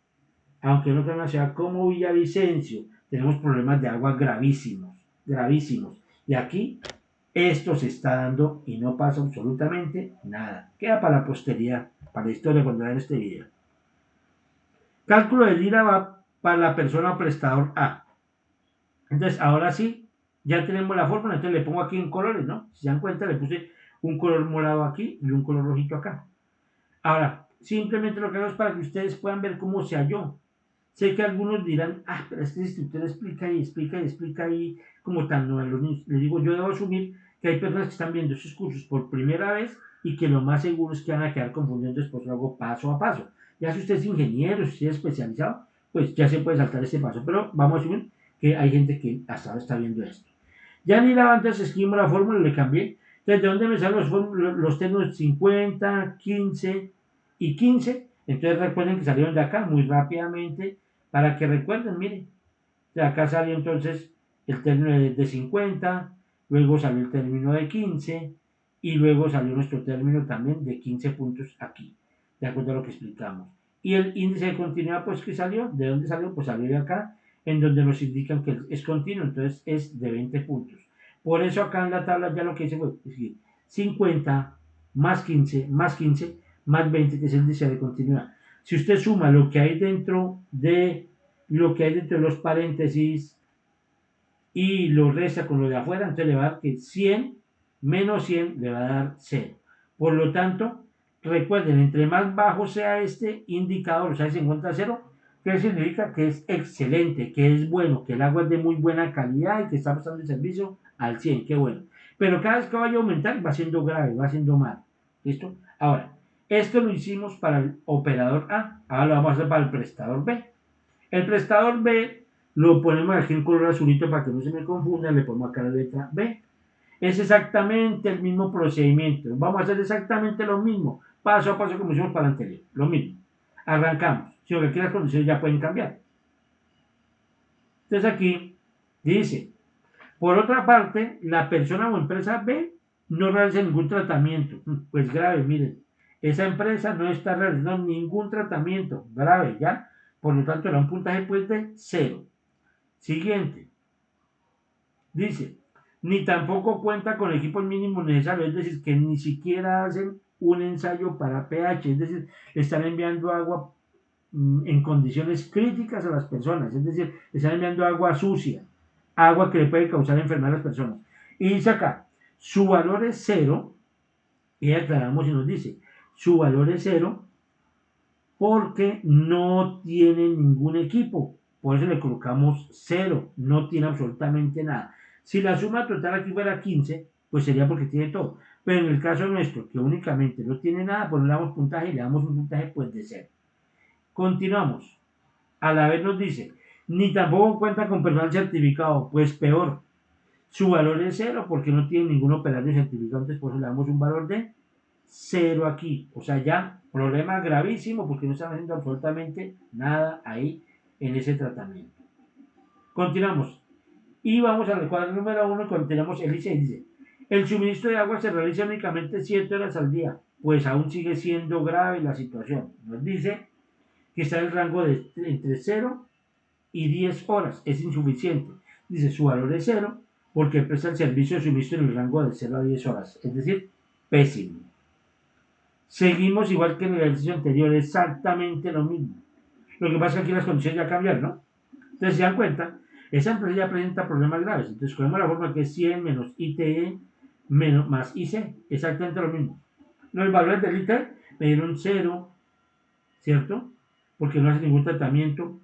Aunque en otra ciudad como Villavicencio tenemos problemas de agua gravísimos, gravísimos. Y aquí esto se está dando y no pasa absolutamente nada. Queda para la posteridad, para la historia cuando vean este video. Cálculo del IRA va para la persona prestador A. Entonces, ahora sí, ya tenemos la fórmula. Entonces le pongo aquí en colores, ¿no? Si se dan cuenta, le puse un color morado aquí y un color rojito acá. Ahora, simplemente lo que hago es para que ustedes puedan ver cómo se halló. Sé que algunos dirán, pero es que el instructor explica ahí como tan no a los niños. Les digo, yo debo asumir que hay personas que están viendo esos cursos por primera vez y que lo más seguro es que van a quedar confundiendo, después lo hago paso a paso. Ya si usted es ingeniero, si usted es especializado, pues ya se puede saltar ese paso, pero vamos a asumir que hay gente que hasta ahora está viendo esto. Ya ni la entonces escribimos la fórmula, le cambié. Entonces, ¿de dónde me salen los términos 50, 15 y 15? Entonces recuerden que salieron de acá muy rápidamente para que recuerden, miren. De acá salió entonces el término de 50, luego salió el término de 15 y luego salió nuestro término también de 15 puntos aquí, de acuerdo a lo que explicamos. Y el índice de continuidad, pues, ¿qué salió? ¿De dónde salió? Pues salió de acá, en donde nos indican que es continuo, entonces es de 20 puntos. Por eso acá en la tabla ya lo que hice fue decir 50 más 15 más 15 más 20, que es el índice de continuidad. Si usted suma lo que hay dentro de los paréntesis y lo resta con lo de afuera, entonces le va a dar que 100 menos 100 le va a dar 0. Por lo tanto, recuerden, entre más bajo sea este indicador, o sea, se encuentra 0, ¿qué significa? Que es excelente, que es bueno, que el agua es de muy buena calidad y que está prestando el servicio al 100, qué bueno. Pero cada vez que vaya a aumentar va siendo grave, va siendo mal. ¿Listo? Ahora, esto lo hicimos para el operador A, ahora lo vamos a hacer para el prestador B. El prestador B lo ponemos aquí en color azulito para que no se me confunda, le ponemos acá la letra B. Es exactamente el mismo procedimiento. Vamos a hacer exactamente lo mismo, paso a paso como hicimos para el anterior. Lo mismo. Arrancamos. Si aquí las condiciones ya pueden cambiar. Entonces aquí dice, por otra parte, la persona o empresa B no realiza ningún tratamiento. Pues grave, miren. Esa empresa no está realizando ningún tratamiento. Grave, ¿ya? Por lo tanto, era un puntaje pues de 0. Siguiente. Dice, ni tampoco cuenta con equipos mínimos necesarios, es decir, que ni siquiera hacen un ensayo para pH, es decir, le están enviando agua en condiciones críticas a las personas, es decir, le están enviando agua sucia, agua que le puede causar enfermedad a las personas. Y dice acá, su valor es 0, y aclaramos y nos dice, su valor es 0 porque no tiene ningún equipo. Por eso le colocamos 0, no tiene absolutamente nada. Si la suma total aquí fuera 15, pues sería porque tiene todo. Pero en el caso nuestro, que únicamente no tiene nada, pues le damos puntaje y le damos un puntaje pues de 0. Continuamos. A la vez nos dice, ni tampoco cuenta con personal certificado, pues peor. Su valor es 0 porque no tiene ningún operario certificado, entonces por eso le damos un valor de 0 aquí. O sea, ya problema gravísimo porque no están haciendo absolutamente nada ahí en ese tratamiento. Continuamos. Y vamos al cuadro número 1 y continuamos el ICE. Dice, el suministro de agua se realiza únicamente 7 horas al día, pues aún sigue siendo grave la situación. Nos dice que está en el rango de entre 0 y 10 horas. Es insuficiente. Dice, su valor es 0 porque presta el servicio de suministro en el rango de 0 a 10 horas. Es decir, pésimo. Seguimos igual que en el ejercicio anterior, exactamente lo mismo. Lo que pasa es que aquí las condiciones ya cambiaron, ¿no? Entonces, se dan cuenta, esa empresa ya presenta problemas graves. Entonces, cogemos la fórmula que es 100 menos ITE menos más IC, exactamente lo mismo. Los valores del ITE me dieron 0, ¿cierto? Porque no hace ningún tratamiento.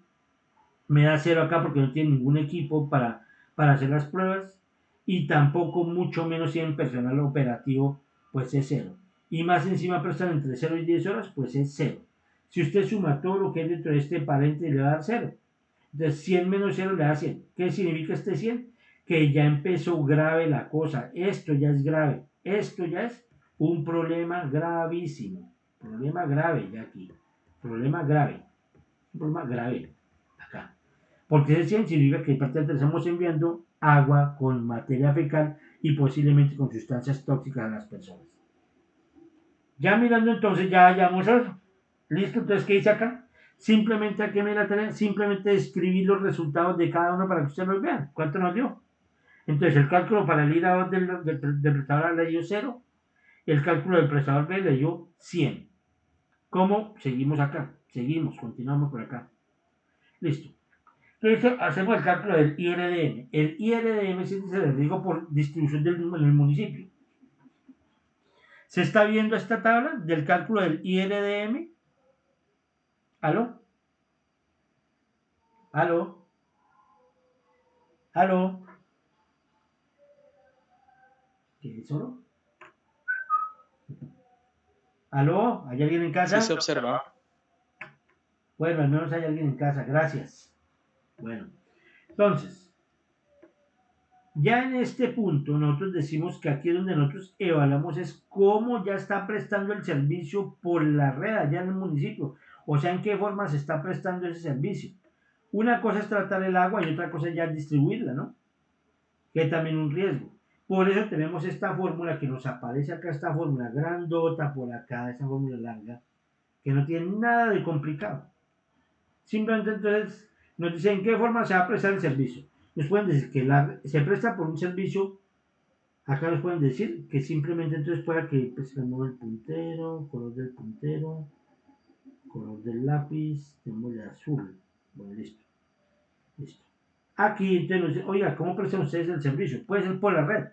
Me da 0 acá porque no tiene ningún equipo para hacer las pruebas. Y tampoco, mucho menos, tienen personal operativo, pues es 0. Y más encima prestan entre 0 y 10 horas, pues es 0. Si usted suma todo lo que hay dentro de este paréntesis, le va a dar 0. Entonces 100 menos 0 le da 100. ¿Qué significa este 100? Que ya empezó grave la cosa. Esto ya es grave. Esto ya es un problema gravísimo. Problema grave ya aquí. Problema grave. Un problema grave acá. Porque ese 100 significa que prácticamente le estamos enviando agua con materia fecal y posiblemente con sustancias tóxicas a las personas. Ya mirando entonces, ya hallamos eso. ¿Listo? Entonces, ¿qué dice acá? Simplemente aquí me la tarea, simplemente escribir los resultados de cada uno para que ustedes los vean. ¿Cuánto nos dio? Entonces, el cálculo para el IRA del prestador A le dio 0, el cálculo del prestador B le dio 100. ¿Cómo? Seguimos acá, seguimos, continuamos por acá. Listo. Entonces, hacemos el cálculo del IRDM. El IRDM es el índice de riesgo por distribución del municipio. ¿Se está viendo esta tabla del cálculo del IRDM? ¿Aló? ¿Aló? ¿Aló? ¿Qué es solo? ¿Aló? ¿Hay alguien en casa? Sí se observa. Bueno, al menos hay alguien en casa, gracias. Bueno, entonces, ya en este punto nosotros decimos que aquí es donde nosotros evaluamos es cómo ya está prestando el servicio por la red allá en el municipio. O sea, en qué forma se está prestando ese servicio. Una cosa es tratar el agua y otra cosa ya es distribuirla, ¿no? Que es también un riesgo. Por eso tenemos esta fórmula que nos aparece acá, esta fórmula grandota por acá, esta fórmula larga, que no tiene nada de complicado. Simplemente entonces nos dice en qué forma se va a prestar el servicio. Nos pueden decir que se presta por un servicio, acá nos pueden decir que simplemente entonces pueda que pues, se mueva el puntero, color del puntero, color del lápiz, tenemos el azul. Bueno, listo. Listo. Aquí entonces nos dice, oiga, ¿cómo prestan ustedes el servicio? Puede ser por la red,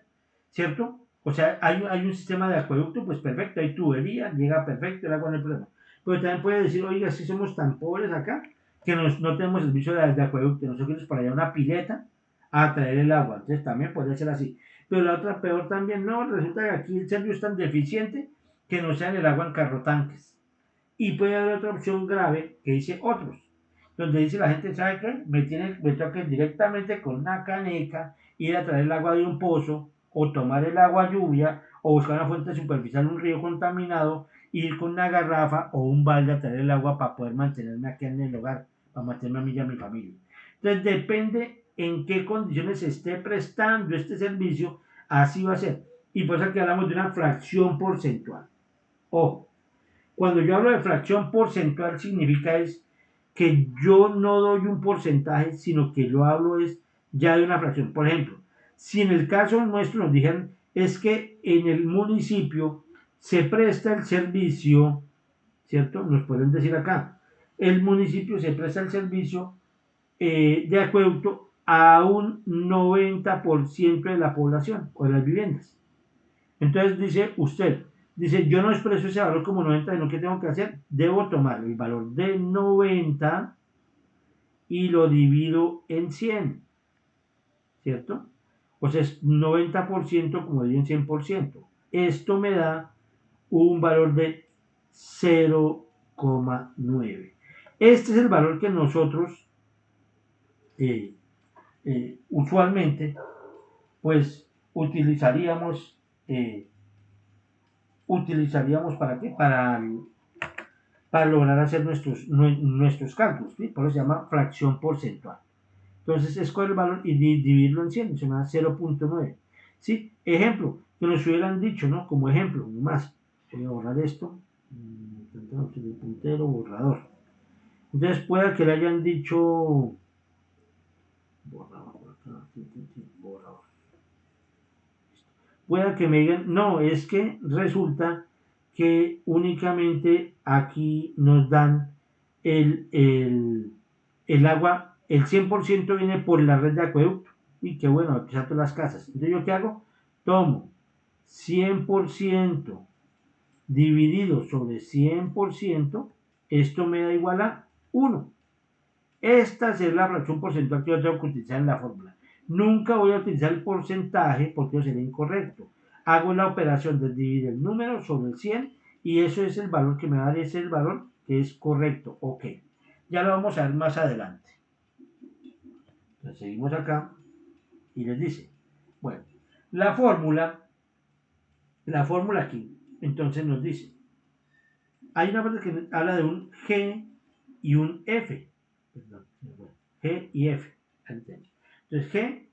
¿cierto? O sea, hay un sistema de acueducto, pues perfecto, hay tubería, llega perfecto, el agua no hay problema. Pero también puede decir, oiga, si somos tan pobres acá, que no tenemos servicio de acueducto, nosotros queremos para allá una pileta a traer el agua. Entonces también podría ser así. Pero la otra peor también, no, resulta que aquí el servicio es tan deficiente que nos sean el agua en carrotanques. Y puede haber otra opción grave que dice otros, donde dice la gente, ¿sabe qué? Me toca directamente con una caneca, ir a traer el agua de un pozo, o tomar el agua lluvia, o buscar una fuente superficial, un río contaminado, ir con una garrafa o un balde a traer el agua para poder mantenerme aquí en el hogar, para mantenerme a mí y a mi familia. Entonces depende en qué condiciones se esté prestando este servicio, así va a ser. Y por eso aquí hablamos de una fracción porcentual. Ojo, cuando yo hablo de fracción porcentual significa es que yo no doy un porcentaje, sino que lo hablo es ya de una fracción. Por ejemplo, si en el caso nuestro nos dijeran es que en el municipio se presta el servicio, ¿cierto? Nos pueden decir acá, el municipio se presta el servicio de acueducto a un 90% de la población o de las viviendas. Entonces dice usted, dice, yo no expreso ese valor como 90, sino que tengo que hacer, debo tomar el valor de 90 y lo divido en 100, ¿cierto? O sea, es 90% como divido en 100%. Esto me da un valor de 0,9. Este es el valor que nosotros eh, usualmente pues utilizaríamos ¿para qué? Para lograr hacer nuestros cálculos, ¿sí? Por eso se llama fracción porcentual. Entonces escoger el valor y dividirlo en 100, se me da 0,9. ¿Sí? Ejemplo, que nos hubieran dicho, ¿no? Como ejemplo, más. Voy a borrar esto. El puntero, borrador. Entonces pueda que le hayan dicho borrador. Pueda que me digan, no, es que resulta que únicamente aquí nos dan el agua, el 100% viene por la red de acueducto. Y que bueno, aquí todas las casas. Entonces, ¿yo qué hago? Tomo 100% dividido sobre 100%, esto me da igual a 1. Esta es la fracción porcentual que yo tengo que utilizar en la fórmula. Nunca voy a utilizar el porcentaje porque eso sería incorrecto. Hago la operación de dividir el número sobre el 100 y eso es el valor que me va a dar, ese es el valor que es correcto. Ok. Ya lo vamos a ver más adelante. Entonces seguimos acá y les dice, bueno, la fórmula aquí, entonces nos dice, hay una parte que habla de un G y un F. Perdón, G y F. Entonces, G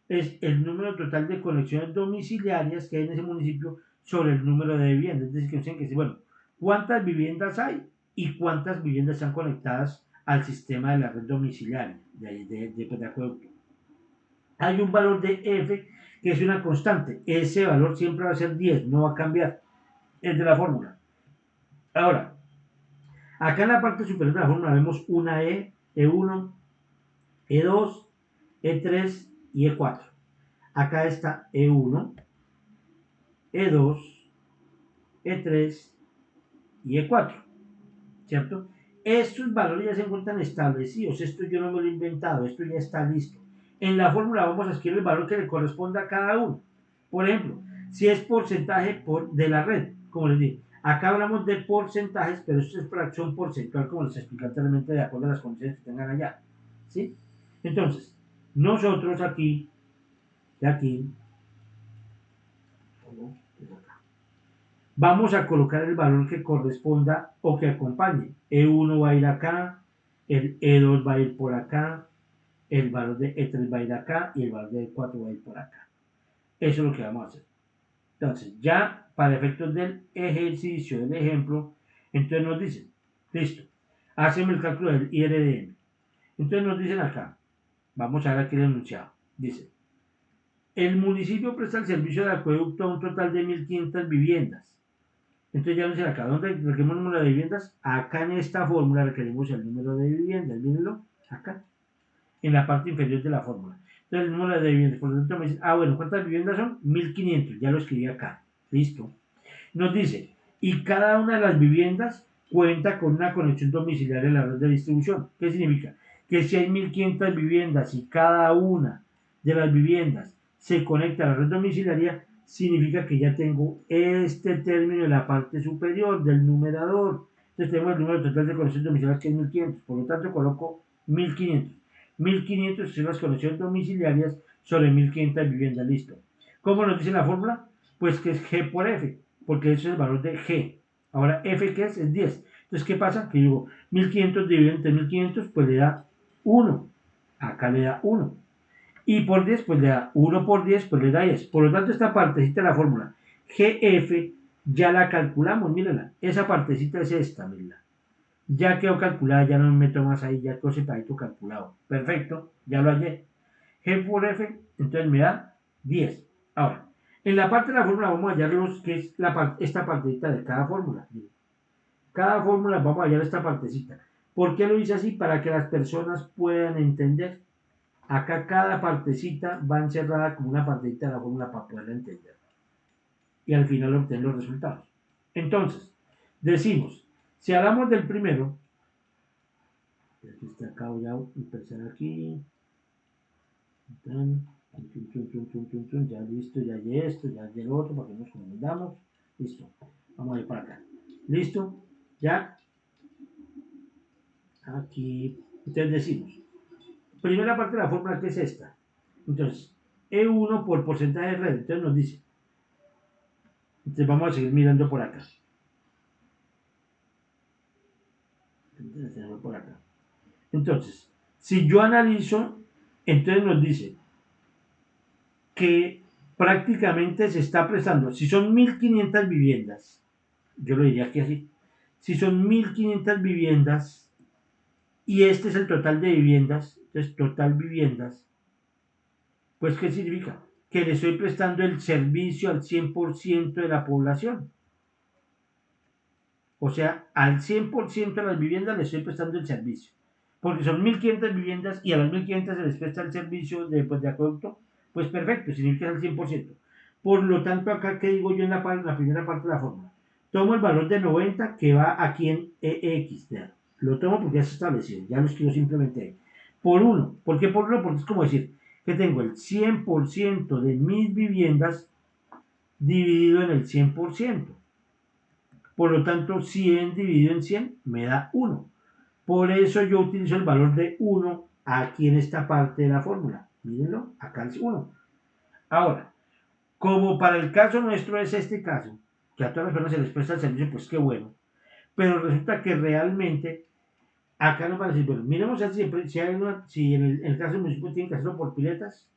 es el número total de conexiones domiciliarias que hay en ese municipio sobre el número de viviendas. Es decir, que tienen que decir, bueno, ¿cuántas viviendas hay y cuántas viviendas están conectadas al sistema de la red domiciliaria de acueducto? Hay un valor de F que es una constante. Ese valor siempre va a ser 10, no va a cambiar. Es de la fórmula. Ahora, acá en la parte superior de la fórmula vemos una E, E1, E2, E3 y E4. Acá está E1, E2, E3 y E4, ¿cierto? Estos valores ya se encuentran establecidos, esto yo no me lo he inventado, esto ya está listo. En la fórmula vamos a escribir el valor que le corresponda a cada uno. Por ejemplo, si es porcentaje de la red, como les dije, acá hablamos de porcentajes, pero esto es fracción porcentual, como les expliqué anteriormente, de acuerdo a las condiciones que tengan allá, ¿sí? Entonces, nosotros aquí, vamos a colocar el valor que corresponda o que acompañe. E1 va a ir acá, el E2 va a ir por acá, el valor de E3 va a ir acá y el valor de E4 va a ir por acá. Eso es lo que vamos a hacer. Entonces, ya para efectos del ejercicio, del ejemplo, entonces nos dicen, listo, hacemos el cálculo del IRDM. Entonces nos dicen acá, vamos a ver aquí el enunciado, dice, el municipio presta el servicio de acueducto a un total de 1.500 viviendas. Entonces ya no sé acá, ¿dónde requerimos el número de viviendas? Acá en esta fórmula requerimos el número de viviendas, mírenlo, acá, en la parte inferior de la fórmula. Entonces el número de viviendas, por lo tanto me dice, bueno, ¿cuántas viviendas son? 1.500, ya lo escribí acá, listo. Nos dice, y cada una de las viviendas cuenta con una conexión domiciliaria en la red de distribución. ¿Qué significa? Que si hay 1.500 viviendas y cada una de las viviendas se conecta a la red domiciliaria, significa que ya tengo este término en la parte superior del numerador. Entonces tenemos el número total de conexiones domiciliarias que es 1.500. Por lo tanto, coloco 1.500. 1.500 son las conexiones domiciliarias sobre 1.500 viviendas. Listo. ¿Cómo nos dice la fórmula? Pues que es G por F, porque ese es el valor de G. Ahora, F, ¿qué es? Es 10. Entonces, ¿qué pasa? Que digo, 1.500 dividido entre 1.500, pues le da 1. Acá le da 1. Y por 10, pues le da 1 por 10, pues le da 10. Por lo tanto, esta partecita de la fórmula GF ya la calculamos, mírenla. Esa partecita es esta, mírenla. Ya quedó calculada, ya no me meto más ahí, ya quedó separadito calculado. Perfecto, ya lo hallé. G por F, entonces me da 10. Ahora, en la parte de la fórmula vamos a hallar que es esta partecita de cada fórmula. Cada fórmula vamos a hallar esta partecita. ¿Por qué lo hice así? Para que las personas puedan entender. Acá cada partecita va encerrada como una partecita de la fórmula para poderla entender. Y al final obtener los resultados. Entonces, decimos, si hablamos del primero, aquí está acá, voy a empezar aquí. Ya listo, ya hay esto, ya hay el otro, para que nos confundamos. Listo, vamos a ir para acá. Listo, ya aquí. Entonces decimos, primera parte de la fórmula que es esta. Entonces, E1 por porcentaje de red. Entonces nos dice. Entonces vamos a seguir mirando por acá. Por acá. Entonces, si yo analizo, entonces nos dice que prácticamente se está prestando, si son 1500 viviendas, yo lo diría que así, si son 1500 viviendas y este es el total de viviendas, entonces total viviendas, pues ¿qué significa? Que le estoy prestando el servicio al 100% de la población. O sea, al 100% de las viviendas le estoy prestando el servicio. Porque son 1500 viviendas y a las 1500 se les presta el servicio de acueducto. Pues perfecto, significa que es al 100%. Por lo tanto, acá, ¿qué digo yo en la primera parte de la fórmula? Tomo el valor de 90 que va aquí en EX. Lo tomo porque ya se establecido. Ya lo escribo simplemente ahí. Por 1. ¿Por qué por 1? Porque es como decir que tengo el 100% de mis viviendas dividido en el 100%. Por lo tanto, 100 dividido en 100 me da 1. Por eso yo utilizo el valor de 1 aquí en esta parte de la fórmula. Mírenlo, acá es 1. Ahora, como para el caso nuestro es este caso, que a todas las personas se les presta el servicio, pues qué bueno. Pero resulta que realmente, acá nos van a decir, bueno, miremos si en el caso del municipio tienen que hacerlo por piletas.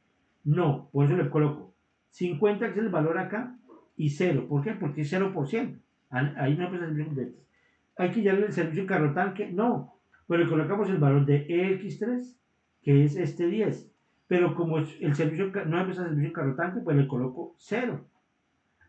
No, por eso le coloco 50, que es el valor acá, y 0. ¿Por qué? Porque es 0%. Ahí no presta el servicio completo. Hay que darle el servicio en carro tanque, no, pero le colocamos el valor de EX3, que es este 10, pero como el servicio no empieza el servicio en carro tanque, pues le coloco 0.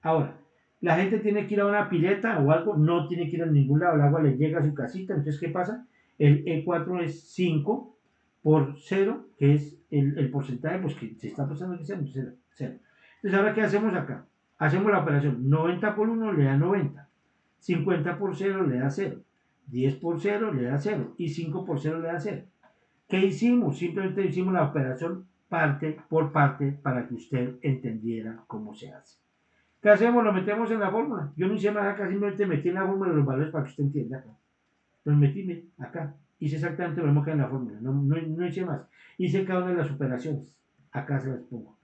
Ahora, la gente tiene que ir a una pileta o algo, no tiene que ir a ningún lado, el agua le llega a su casita, entonces ¿qué pasa? El E4 es 5 por 0, que es el porcentaje pues, que se está pasando que sea 0. Entonces, ¿ahora qué hacemos acá? Hacemos la operación 90 por 1 le da 90. 50 por 0 le da 0, 10 por 0 le da 0 y 5 por 0 le da 0. ¿Qué hicimos? Simplemente hicimos la operación parte por parte para que usted entendiera cómo se hace. ¿Qué hacemos? Lo metemos en la fórmula. Yo no hice más acá, simplemente metí en la fórmula los valores para que usted entienda acá. Los metí acá. Hice exactamente lo mismo que en la fórmula. No hice más. Hice cada una de las operaciones. Acá se las pongo.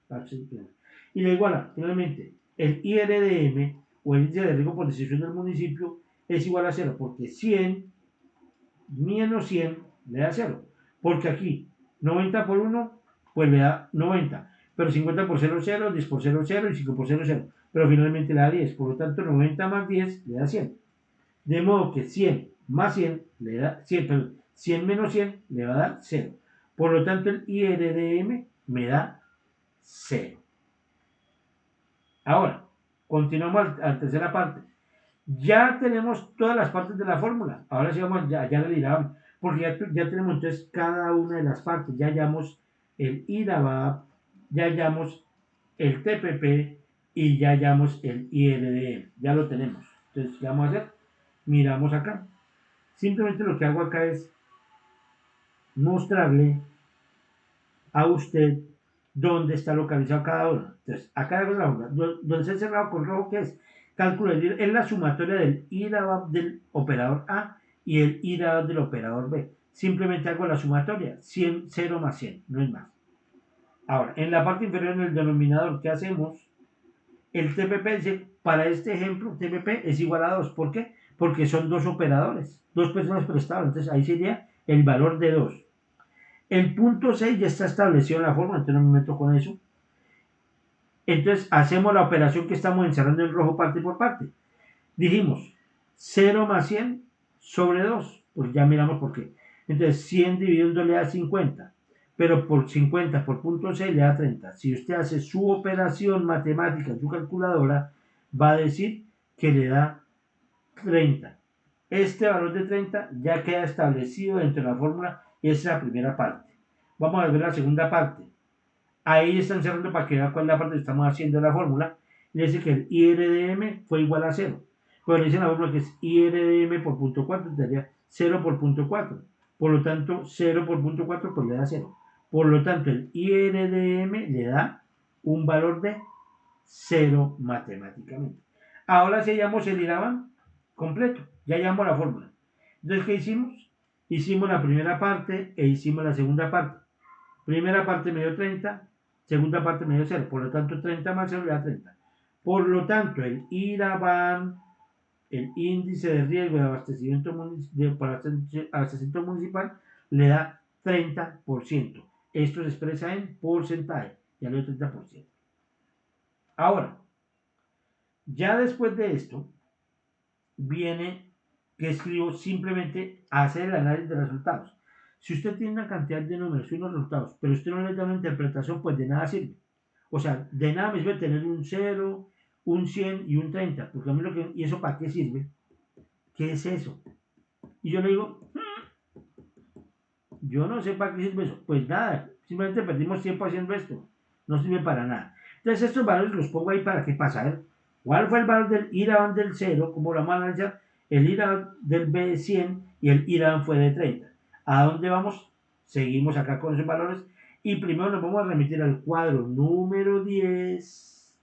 Y la iguala, finalmente, el IRDM o el índice de riesgo por decisión del municipio es igual a 0, porque 100 menos 100 le da 0. Porque aquí 90 por 1, pues le da 90. Pero 50 por 0, 0, 10 por 0, 0 y 5 por 0, 0. Pero finalmente le da 10. Por lo tanto, 90 más 10 le da 100. De modo que 100 más 100 le da 100, perdón, 100 menos 100 le va a dar 0. Por lo tanto, el IRDM me da 0. Ahora, continuamos a la tercera parte. Ya tenemos todas las partes de la fórmula. Ahora sí vamos, ya le dirán, porque ya tenemos entonces cada una de las partes. Ya hallamos el IRABAP, ya hallamos el TPP y ya hallamos el IRDM. Ya lo tenemos. Entonces, ¿qué vamos a hacer? Miramos acá. Simplemente lo que hago acá es mostrarle a usted dónde está localizado cada uno. Entonces, acá de la hoja, donde se ha cerrado con rojo, que es cálculo es la sumatoria del IRABAP del operador A y el IRABAP del operador B. Simplemente hago la sumatoria, 100, 0 más 100, no es más. Ahora, en la parte inferior, en el denominador, ¿qué hacemos? El TPP dice, para este ejemplo, TPP es igual a 2. ¿Por qué? Porque son dos operadores, dos personas prestadas. Entonces, ahí sería el valor de 2. El punto 6 ya está establecido en la forma, entonces no me meto con eso. Entonces hacemos la operación que estamos encerrando en rojo parte por parte. Dijimos 0 más 100 sobre 2, pues ya miramos por qué. Entonces 100 dividido en 2 le da 50, pero por 50 por punto 6 le da 30. Si usted hace su operación matemática en su calculadora, va a decir que le da 30. Este valor de 30 ya queda establecido dentro de la fórmula y esa es la primera parte. Vamos a ver la segunda parte. Ahí están cerrando para que vean cuál es la parte que estamos haciendo la fórmula. Le dice que el IRDM fue igual a 0. Pero le dice la fórmula que es IRDM por punto 4, daría 0 por punto 4. Por lo tanto, 0 por punto 4 pues le da 0. Por lo tanto, el IRDM le da un valor de 0 matemáticamente. Ahora si hallamos el IRABAN completo, ya hallamos la fórmula. Entonces, ¿qué hicimos? Hicimos la primera parte e hicimos la segunda parte. Primera parte me dio 30, segunda parte me dio 0. Por lo tanto, 30 más 0 le da 30. Por lo tanto, el IRABAN, el índice de riesgo de abastecimiento, abastecimiento municipal, le da 30%. Esto se expresa en porcentaje. Ya le dio 30%. Ahora, ya después de esto, viene que escribo simplemente hacer el análisis de resultados. Si usted tiene una cantidad de números y unos resultados, pero usted no le da una interpretación, pues de nada sirve. O sea, de nada me sirve tener un 0, un 100 y un 30, porque a mí ¿y eso para qué sirve? ¿Qué es eso? Y yo le digo, yo no sé para qué sirve eso. Pues nada, simplemente perdimos tiempo haciendo esto. No sirve para nada. Entonces estos valores los pongo ahí para qué pasa. A ver, ¿cuál fue el valor del IRABAN del 0? ¿Cómo lo vamos a analizar? El IRABAN del B100 y el IRABAN fue de 30. ¿A dónde vamos? Seguimos acá con esos valores. Y primero nos vamos a remitir al cuadro número 10,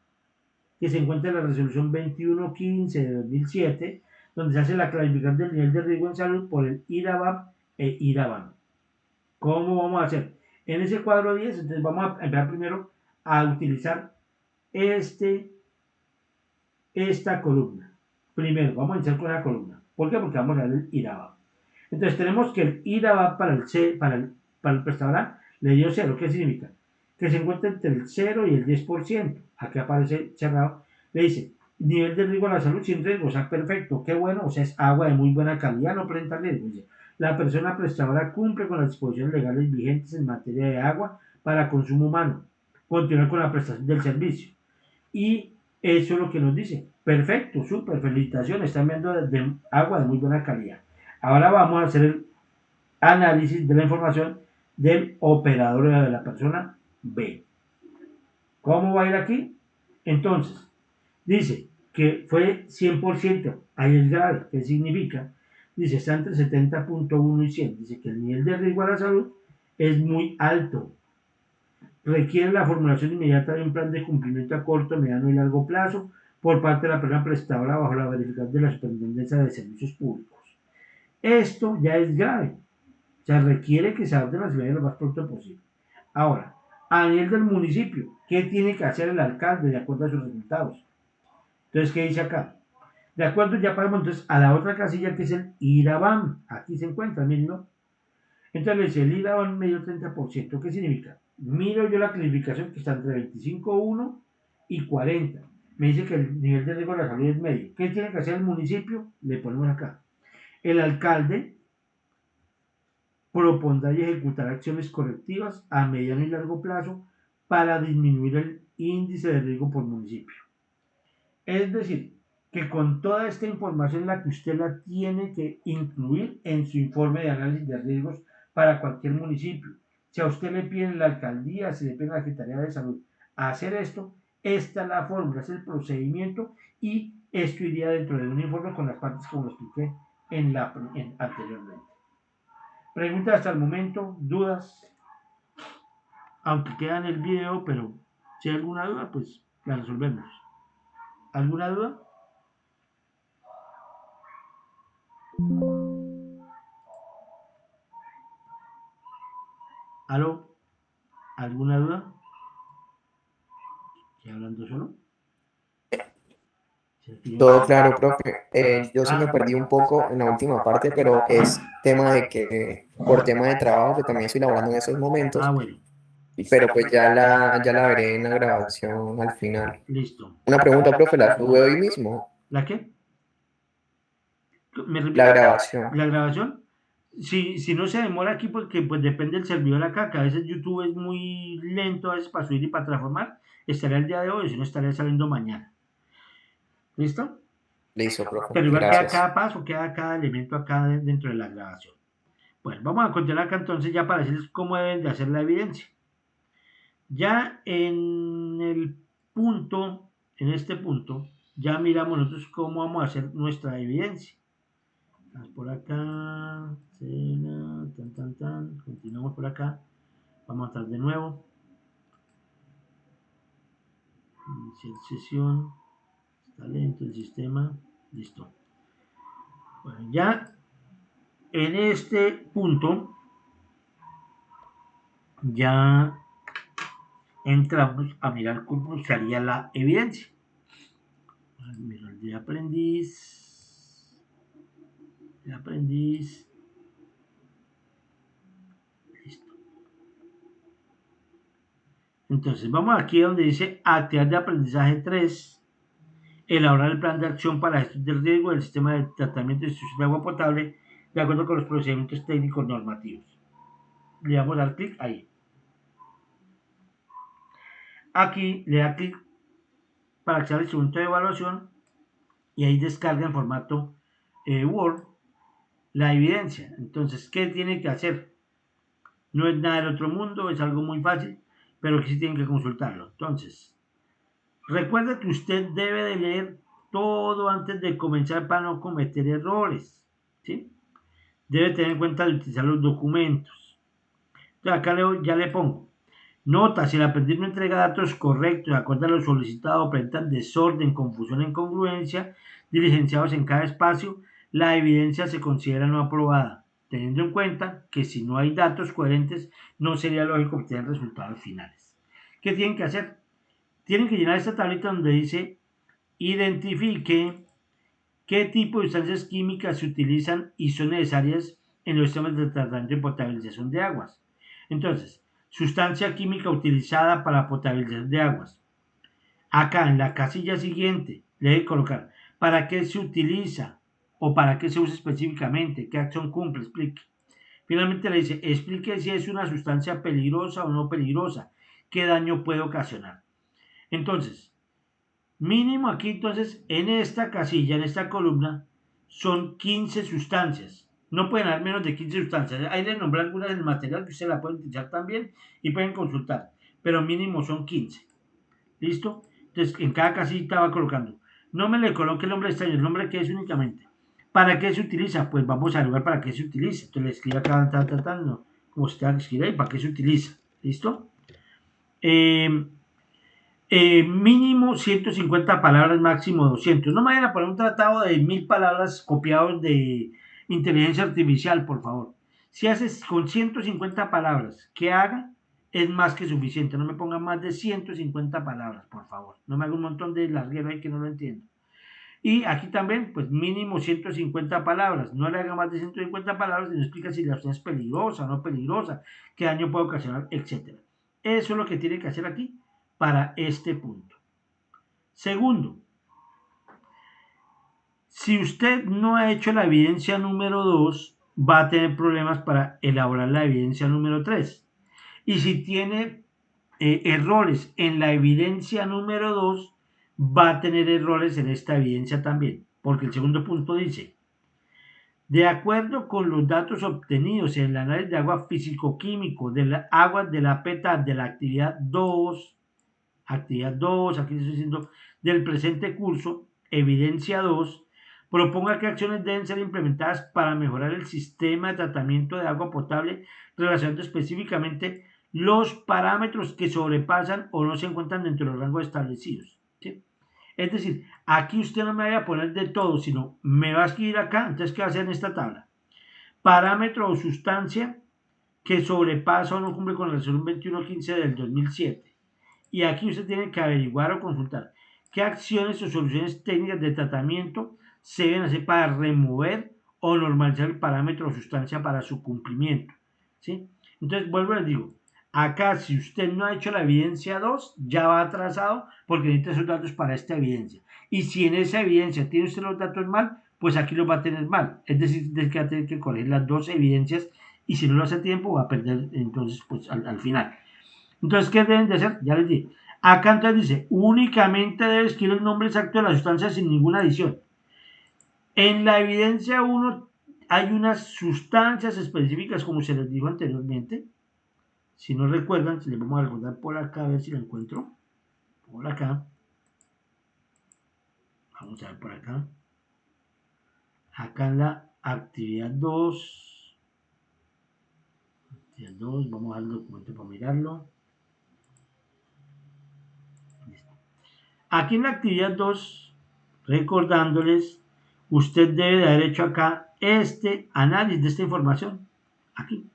que se encuentra en la resolución 2115 de 2007, donde se hace la clasificación del nivel de riesgo en salud por el IRABAN e IRABAN. ¿Cómo vamos a hacer? En ese cuadro 10, entonces vamos a empezar primero a utilizar esta columna. Primero, vamos a iniciar con la columna. ¿Por qué? Porque vamos a ver el IRABAN. Entonces tenemos que el IRABAN para el prestador A le dio 0. ¿Qué significa? Que se encuentra entre el 0 y el 10%. Aquí aparece cerrado. Le dice, nivel de riesgo a la salud sin riesgo. O sea, perfecto, qué bueno. O sea, es agua de muy buena calidad, no presenta riesgo. Dice, la persona prestadora cumple con las disposiciones legales vigentes en materia de agua para consumo humano. Continuar con la prestación del servicio. Y eso es lo que nos dice. Perfecto, súper, felicitaciones, están viendo de agua de muy buena calidad. Ahora vamos a hacer el análisis de la información del operador de la persona B. ¿Cómo va a ir aquí? Entonces, dice que fue 100%, ahí es grave. ¿Qué significa? Dice, está entre 70.1 y 100. Dice que el nivel de riesgo a la salud es muy alto. Requiere la formulación inmediata de un plan de cumplimiento a corto, mediano y largo plazo por parte de la persona prestadora bajo la verificación de la Superintendencia de Servicios Públicos. Esto ya es grave. O sea, requiere que se adopten las medidas lo más pronto posible. Ahora, a nivel del municipio, ¿qué tiene que hacer el alcalde de acuerdo a sus resultados? Entonces, ¿qué dice acá? De acuerdo, ya pasamos entonces a la otra casilla que es el IRABAN. Aquí se encuentra, miren, ¿no? Entonces le dice, el IRABAN medio 30%. ¿Qué significa? Miro yo la clasificación que está entre 25.1 y 40. Me dice que el nivel de riesgo de la salud es medio. ¿Qué tiene que hacer el municipio? Le ponemos acá. El alcalde propondrá y ejecutará acciones correctivas a mediano y largo plazo para disminuir el índice de riesgo por municipio. Es decir, que con toda esta información la que usted la tiene que incluir en su informe de análisis de riesgos para cualquier municipio. Si a usted le piden la alcaldía, si le piden la Secretaría de Salud a hacer esto, esta es la fórmula, es el procedimiento y esto iría dentro de un informe con las partes como lo expliqué anteriormente. Preguntas hasta el momento, dudas, aunque queda en el video, pero si hay alguna duda, pues la resolvemos. ¿Alguna duda? ¿Aló? ¿Alguna duda? ¿Estoy hablando solo? Todo claro, profe. Yo sí me perdí un poco en la última parte, pero es tema de que, por tema de trabajo, que también estoy laborando en esos momentos, Bueno, pero pues ya la veré en la grabación al final. listo. Una pregunta, profe, ¿la sube hoy mismo? ¿La qué? ¿Me repite? La grabación. ¿La grabación? Si no se demora aquí, porque pues depende del servidor acá, que a veces YouTube es muy lento a veces para subir y para transformar, estará el día de hoy, si no estará saliendo mañana. ¿Listo? Listo, profe. Pero igual queda Gracias. cada paso, queda cada elemento acá dentro de la grabación. Bueno, vamos a continuar acá entonces ya para decirles cómo deben de hacer la evidencia. Ya en este punto, ya miramos nosotros cómo vamos a hacer nuestra evidencia. Vamos por acá, continuamos por acá, vamos a entrar de nuevo, iniciar sesión, está lento el sistema, listo. Bueno, ya en este punto, ya entramos a mirar cómo se haría la evidencia. Mirar de aprendiz, listo. Entonces vamos aquí donde dice actividad de aprendizaje 3, elaborar el plan de acción para la gestión del riesgo del sistema de tratamiento y distribución de agua potable de acuerdo con los procedimientos técnicos normativos. Le damos al clic ahí. Aquí le da clic para acceder al instrumento de evaluación y ahí descarga en formato Word la evidencia. Entonces, ¿qué tiene que hacer? No es nada del otro mundo, es algo muy fácil, pero que sí tienen que consultarlo. Entonces, recuerda que usted debe de leer todo antes de comenzar para no cometer errores, ¿sí? Debe tener en cuenta de utilizar los documentos. Entonces, acá ya le pongo. Nota, si el aprendiz no entrega datos correctos, acorde a lo solicitado, presentan desorden, confusión e incongruencia, diligenciados en cada espacio, la evidencia se considera no aprobada, teniendo en cuenta que si no hay datos coherentes, no sería lógico obtener resultados finales. ¿Qué tienen que hacer? Tienen que llenar esta tablita donde dice identifique qué tipo de sustancias químicas se utilizan y son necesarias en los sistemas de tratamiento y potabilización de aguas. Entonces, sustancia química utilizada para potabilización de aguas. Acá en la casilla siguiente le debe colocar para qué se utiliza o para qué se usa específicamente, qué acción cumple, explique. Finalmente le dice, explique si es una sustancia peligrosa o no peligrosa, qué daño puede ocasionar. Entonces, mínimo aquí entonces en esta casilla, en esta columna, son 15 sustancias. No pueden haber menos de 15 sustancias. Ahí les nombré algunas del material que ustedes la pueden utilizar también y pueden consultar. Pero mínimo son 15. ¿Listo? Entonces en cada casita va colocando. No me le coloque el nombre extraño, el nombre que es únicamente. ¿Para qué se utiliza? Pues vamos a averiguar para qué se utiliza. Entonces le escribe acá, no, como se tenga que escribir ahí, para qué se utiliza. ¿Listo? Mínimo 150 palabras, máximo 200. No me vayan a poner un tratado de 1000 palabras copiados de inteligencia artificial, por favor. Si haces con 150 palabras que haga, es más que suficiente. No me pongan más de 150 palabras, por favor. No me haga un montón de larguero ahí que no lo entiendo. Y aquí también, pues mínimo 150 palabras. No le haga más de 150 palabras y no explica si la opción es peligrosa o no peligrosa, qué daño puede ocasionar, etc. Eso es lo que tiene que hacer aquí para este punto. Segundo, si usted no ha hecho la evidencia número 2, va a tener problemas para elaborar la evidencia número 3. Y si tiene errores en la evidencia número 2, va a tener errores en esta evidencia también. Porque el segundo punto dice, de acuerdo con los datos obtenidos en el análisis de agua físico-químico de las aguas de la PETA de la actividad 2, aquí estoy diciendo, del presente curso, evidencia 2, proponga qué acciones deben ser implementadas para mejorar el sistema de tratamiento de agua potable, relacionando específicamente los parámetros que sobrepasan o no se encuentran dentro de los rangos establecidos. ¿Sí? Es decir, aquí usted no me vaya a poner de todo, sino me va a escribir acá, entonces, ¿qué va a hacer en esta tabla? Parámetro o sustancia que sobrepasa o no cumple con la resolución 2115 del 2007. Y aquí usted tiene que averiguar o consultar qué acciones o soluciones técnicas de tratamiento se deben hacer para remover o normalizar el parámetro o sustancia para su cumplimiento. ¿Sí? Entonces, vuelvo y les digo, acá si usted no ha hecho la evidencia 2, ya va atrasado porque necesita esos datos para esta evidencia. Y si en esa evidencia tiene usted los datos mal, pues aquí los va a tener mal. Es decir, que va a tener que corregir las dos evidencias y si no lo hace a tiempo va a perder entonces pues al final. Entonces, ¿qué deben de hacer? Ya les dije. Acá entonces dice, únicamente debe escribir el nombre exacto de la sustancia sin ninguna adición. En la evidencia 1, hay unas sustancias específicas, como se les dijo anteriormente. Si no recuerdan, si les vamos a recordar por acá, a ver si lo encuentro. Por acá. Vamos a ver por acá. Acá en la actividad 2. Actividad 2, vamos a dar el documento para mirarlo. Listo. Aquí en la actividad 2, recordándoles, usted debe de haber hecho acá este análisis de esta información. Aquí.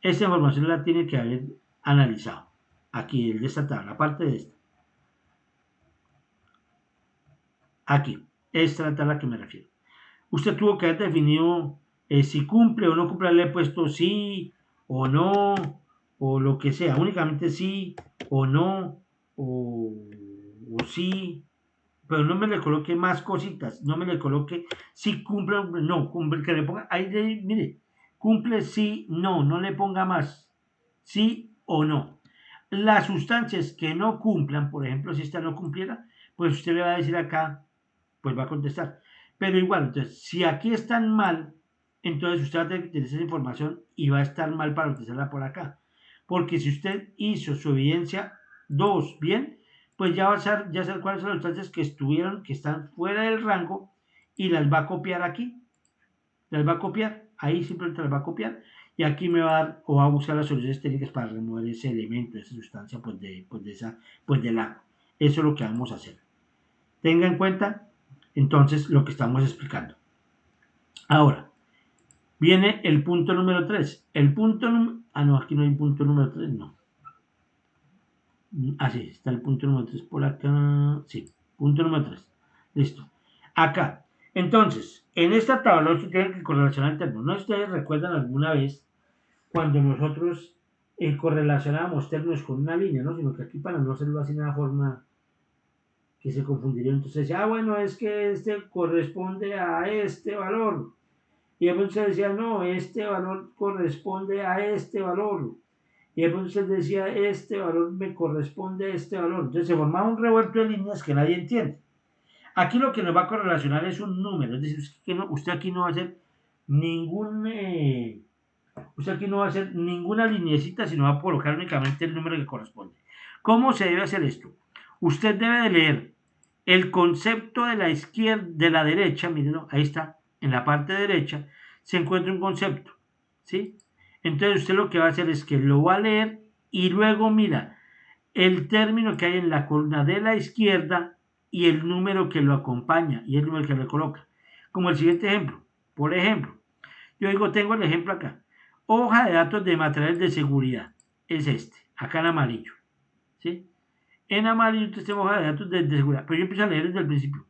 Esta información la tiene que haber analizado. Aquí, el de esta tabla, aparte de esta. Aquí. Esta es la tabla a la que me refiero. Usted tuvo que haber definido si cumple o no cumple, le he puesto sí o no, o lo que sea, únicamente sí o no, o sí, pero no me le coloque más cositas, no me le coloque si cumple o no, cumple, que le ponga, ahí mire, cumple sí, no, no le ponga más, sí o no. Las sustancias que no cumplan, por ejemplo, si esta no cumpliera, pues usted le va a decir acá, pues va a contestar. Pero igual, entonces, si aquí están mal, entonces usted va a tener que tener esa información y va a estar mal para utilizarla por acá. Porque si usted hizo su evidencia 2 bien, pues ya va a saber, ya saber cuáles son las sustancias que estuvieron, que están fuera del rango y las va a copiar aquí. Las va a copiar, ahí simplemente las va a copiar y aquí me va a dar o va a buscar las soluciones técnicas para remover ese elemento, esa sustancia, pues del agua. Eso es lo que vamos a hacer. Tenga en cuenta entonces lo que estamos explicando. Ahora, viene el punto número 3. El punto número... Ah, no, aquí no hay punto número 3, no. Ah, sí, está el punto número 3 por acá. Sí, punto número 3. Listo. Acá. Entonces, en esta tabla usted tiene que correlacionar el término. ¿No ustedes recuerdan alguna vez cuando nosotros correlacionábamos términos con una línea, ¿no? Sino que aquí para no hacerlo así de una forma que se confundiría. Entonces decía, bueno, es que este corresponde a este valor. Y después se decía, no, este valor corresponde a este valor. Y después se decía, este valor me corresponde a este valor. Entonces se formaba un revuelto de líneas que nadie entiende. Aquí lo que nos va a correlacionar es un número. Es decir, usted aquí no va a hacer ningún... usted aquí no va a hacer ninguna lineecita, sino va a colocar únicamente el número que corresponde. ¿Cómo se debe hacer esto? Usted debe de leer el concepto de la izquierda, de la derecha, mírenlo, ahí está, en la parte derecha, se encuentra un concepto, ¿sí? Entonces usted lo que va a hacer es que lo va a leer y luego mira el término que hay en la columna de la izquierda y el número que lo acompaña y el número que le coloca. Como el siguiente ejemplo. Por ejemplo, yo digo, tengo el ejemplo acá. Hoja de datos de materiales de seguridad. Es este, acá en amarillo, ¿sí? En amarillo tenemos hoja de datos de seguridad. Pero yo empiezo a leer desde el principio.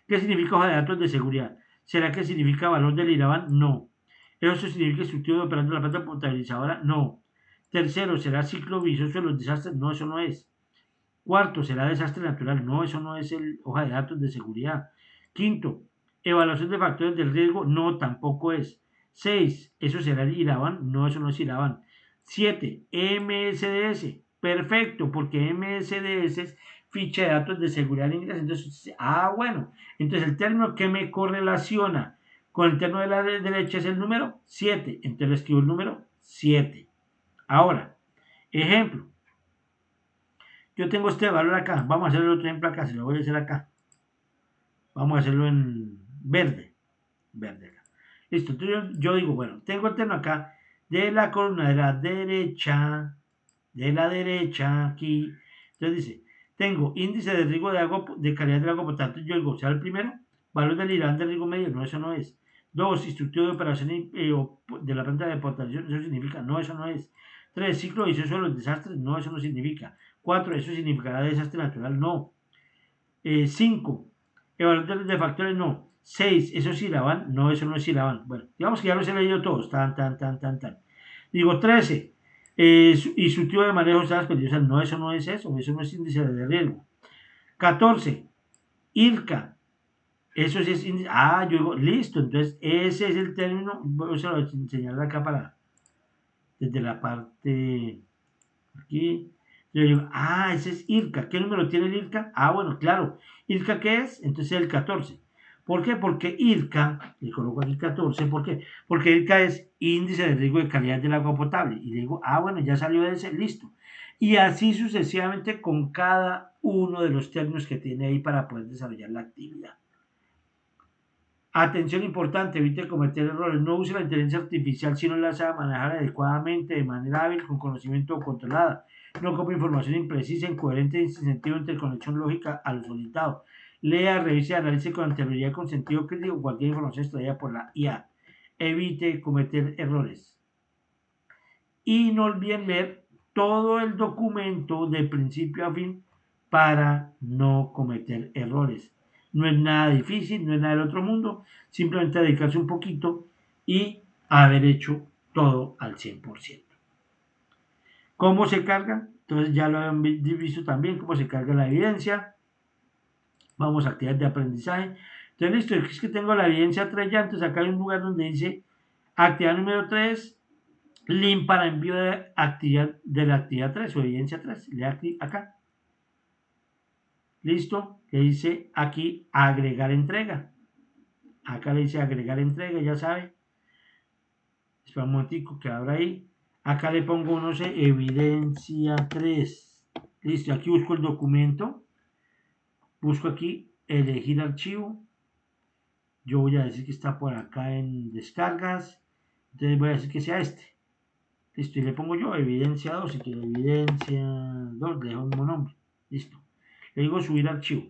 ¿Qué significa hoja de datos de seguridad? ¿Será que significa valor del IRAVAN? No. ¿Eso significa estructura de operando la planta potabilizadora? No. Tercero, ¿será ciclo vicioso de los desastres? No, eso no es. Cuarto, ¿será desastre natural? No, eso no es el hoja de datos de seguridad. Quinto, evaluación de factores del riesgo? No, tampoco es. 6, ¿eso será el IRAVAN? No, eso no es IRAVAN. 7, MSDS. Perfecto, porque MSDS es ficha de datos de seguridad en inglés. Entonces, bueno, entonces el término que me correlaciona con el término de la derecha es el número 7. Entonces escribo el número 7. Ahora, ejemplo. Yo tengo este valor acá. Vamos a hacer el otro ejemplo acá. Se lo voy a hacer acá. Vamos a hacerlo en verde. Verde acá. Listo. Entonces yo digo, bueno, tengo el término acá de la columna de la derecha. De la derecha aquí. Entonces dice, tengo índice de riesgo de agua, de calidad del agua potable. Yo digo, ¿será el primero? Valor del IRAN de riesgo medio. No, eso no es. 2, instructivo de operación de la planta de potabilización. Eso significa. No, eso no es. 3, ciclo vicioso de los desastres. No, eso no significa. 4, eso significará desastre natural. No. 5, evaluadores de factores. No. 6, eso es IRAVAN. No, eso no es IRAVAN. Bueno, digamos que ya los he leído todos. Tan. Digo, 13. Instructivo de manejo de sustancias peligrosas. No, eso no es eso. Eso no es índice de riesgo. 14. IRCA. Eso sí es índice. Yo digo, listo. Entonces, ese es el término. Voy a enseñar acá desde la parte aquí. Yo digo, ese es IRCA. ¿Qué número tiene el IRCA? Bueno, claro. ¿IRCA qué es? Entonces el 14. ¿Por qué? Porque IRCA, le coloco aquí 14, ¿por qué? Porque IRCA es índice de riesgo de calidad del agua potable. Y le digo, bueno, ya salió de ese, listo. Y así sucesivamente con cada uno de los términos que tiene ahí para poder desarrollar la actividad. Atención importante, evite cometer errores. No use la inteligencia artificial si no la sabe manejar adecuadamente, de manera hábil, con conocimiento controlada. No copie información imprecisa, incoherente y sin sentido, interconexión lógica a lo solicitado. Lea, revise y analice con anterioridad, con sentido crítico, cualquier información extraída por la IA. Evite cometer errores. Y no olviden ver todo el documento de principio a fin para no cometer errores. No es nada difícil, no es nada del otro mundo, simplemente dedicarse un poquito y haber hecho todo al 100%. ¿Cómo se carga? Entonces ya lo han visto también, cómo se carga la evidencia. Vamos a actividades de aprendizaje. Entonces listo, es que tengo la evidencia 3 ya, entonces acá hay un lugar donde dice actividad número 3, link para envío de la actividad 3 o evidencia 3. Le da clic acá. Listo, le dice aquí agregar entrega. Acá le dice agregar entrega, ya sabe. Espera un momentico que abra ahí. Acá le pongo, no sé, evidencia 3. Listo, aquí busco el documento. Busco aquí elegir archivo. Yo voy a decir que está por acá en descargas. Entonces voy a decir que sea este. Listo, y le pongo yo evidencia 2. Si quiero evidencia 2, le dejo el mismo nombre. Listo. Le digo subir archivo.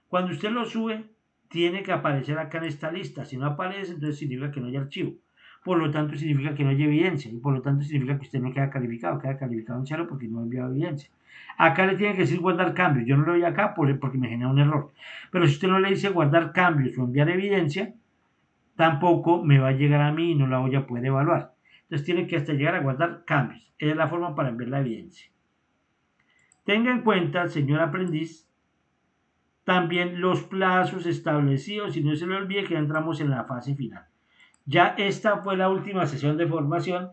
Cuando usted lo sube, tiene que aparecer acá en esta lista. Si no aparece, entonces significa que no hay archivo. Por lo tanto, significa que no hay evidencia. Y por lo tanto, significa que usted no queda calificado en 0 porque no ha enviado evidencia. Acá le tiene que decir guardar cambios. Yo no lo doy acá porque me genera un error. Pero si usted no le dice guardar cambios o enviar evidencia, tampoco me va a llegar a mí y no la voy a poder evaluar. Entonces tiene que hasta llegar a guardar cambios. Es la forma para enviar la evidencia. Tenga en cuenta, señor aprendiz, también los plazos establecidos y no se le olvide que ya entramos en la fase final. Ya esta fue la última sesión de formación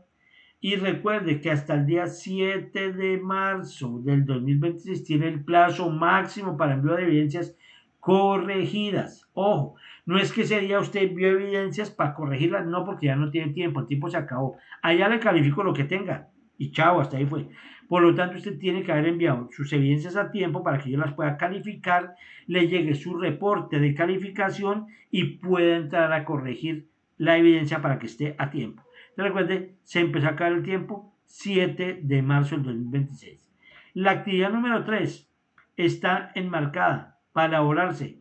y recuerde que hasta el día 7 de marzo del 2026 tiene el plazo máximo para envío de evidencias corregidas. Ojo, no es que ese día usted envió evidencias para corregirlas, no, porque ya no tiene tiempo, el tiempo se acabó. Allá le califico lo que tenga y chao, hasta ahí fue. Por lo tanto, usted tiene que haber enviado sus evidencias a tiempo para que yo las pueda calificar, le llegue su reporte de calificación y pueda entrar a corregir la evidencia para que esté a tiempo. Recuerde, se empezó a acabar el tiempo 7 de marzo del 2026. La actividad número 3 está enmarcada para elaborarse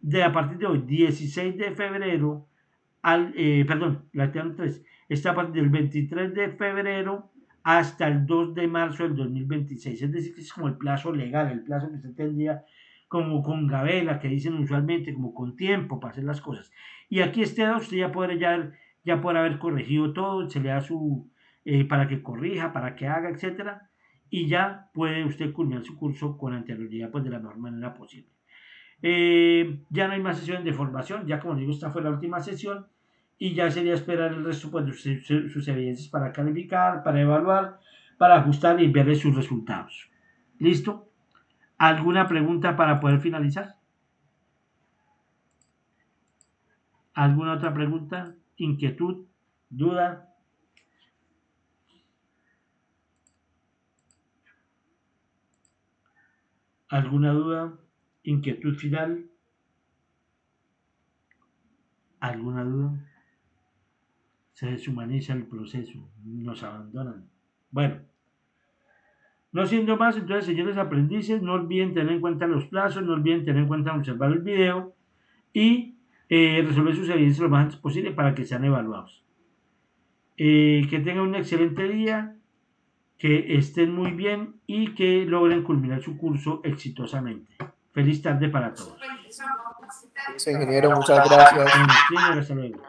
de a partir de hoy, 16 de febrero, la actividad número 3 está a partir del 23 de febrero hasta el 2 de marzo del 2026. Es decir, que es como el plazo legal, el plazo que usted tendría como con gabela, que dicen usualmente, como con tiempo para hacer las cosas. Y aquí usted ya podrá haber corregido todo, se le da para que corrija, para que haga, etcétera, y ya puede usted culminar su curso con anterioridad, pues de la mejor manera posible. Ya no hay más sesiones de formación, ya como les digo, esta fue la última sesión y ya sería esperar el resto pues, de sus evidencias para calificar, para evaluar, para ajustar y ver sus resultados. ¿Listo? ¿Alguna pregunta para poder finalizar? ¿Alguna otra pregunta? ¿Inquietud? ¿Duda? ¿Alguna duda? ¿Inquietud final? ¿Alguna duda? Se deshumaniza el proceso, nos abandonan. Bueno, no siendo más, entonces, señores aprendices, no olviden tener en cuenta los plazos, no olviden tener en cuenta observar el video y resolver sus evidencias lo más antes posible para que sean evaluados. Que tengan un excelente día, que estén muy bien y que logren culminar su curso exitosamente. Feliz tarde para todos. Sí, ingeniero, muchas gracias. Señor, hasta luego.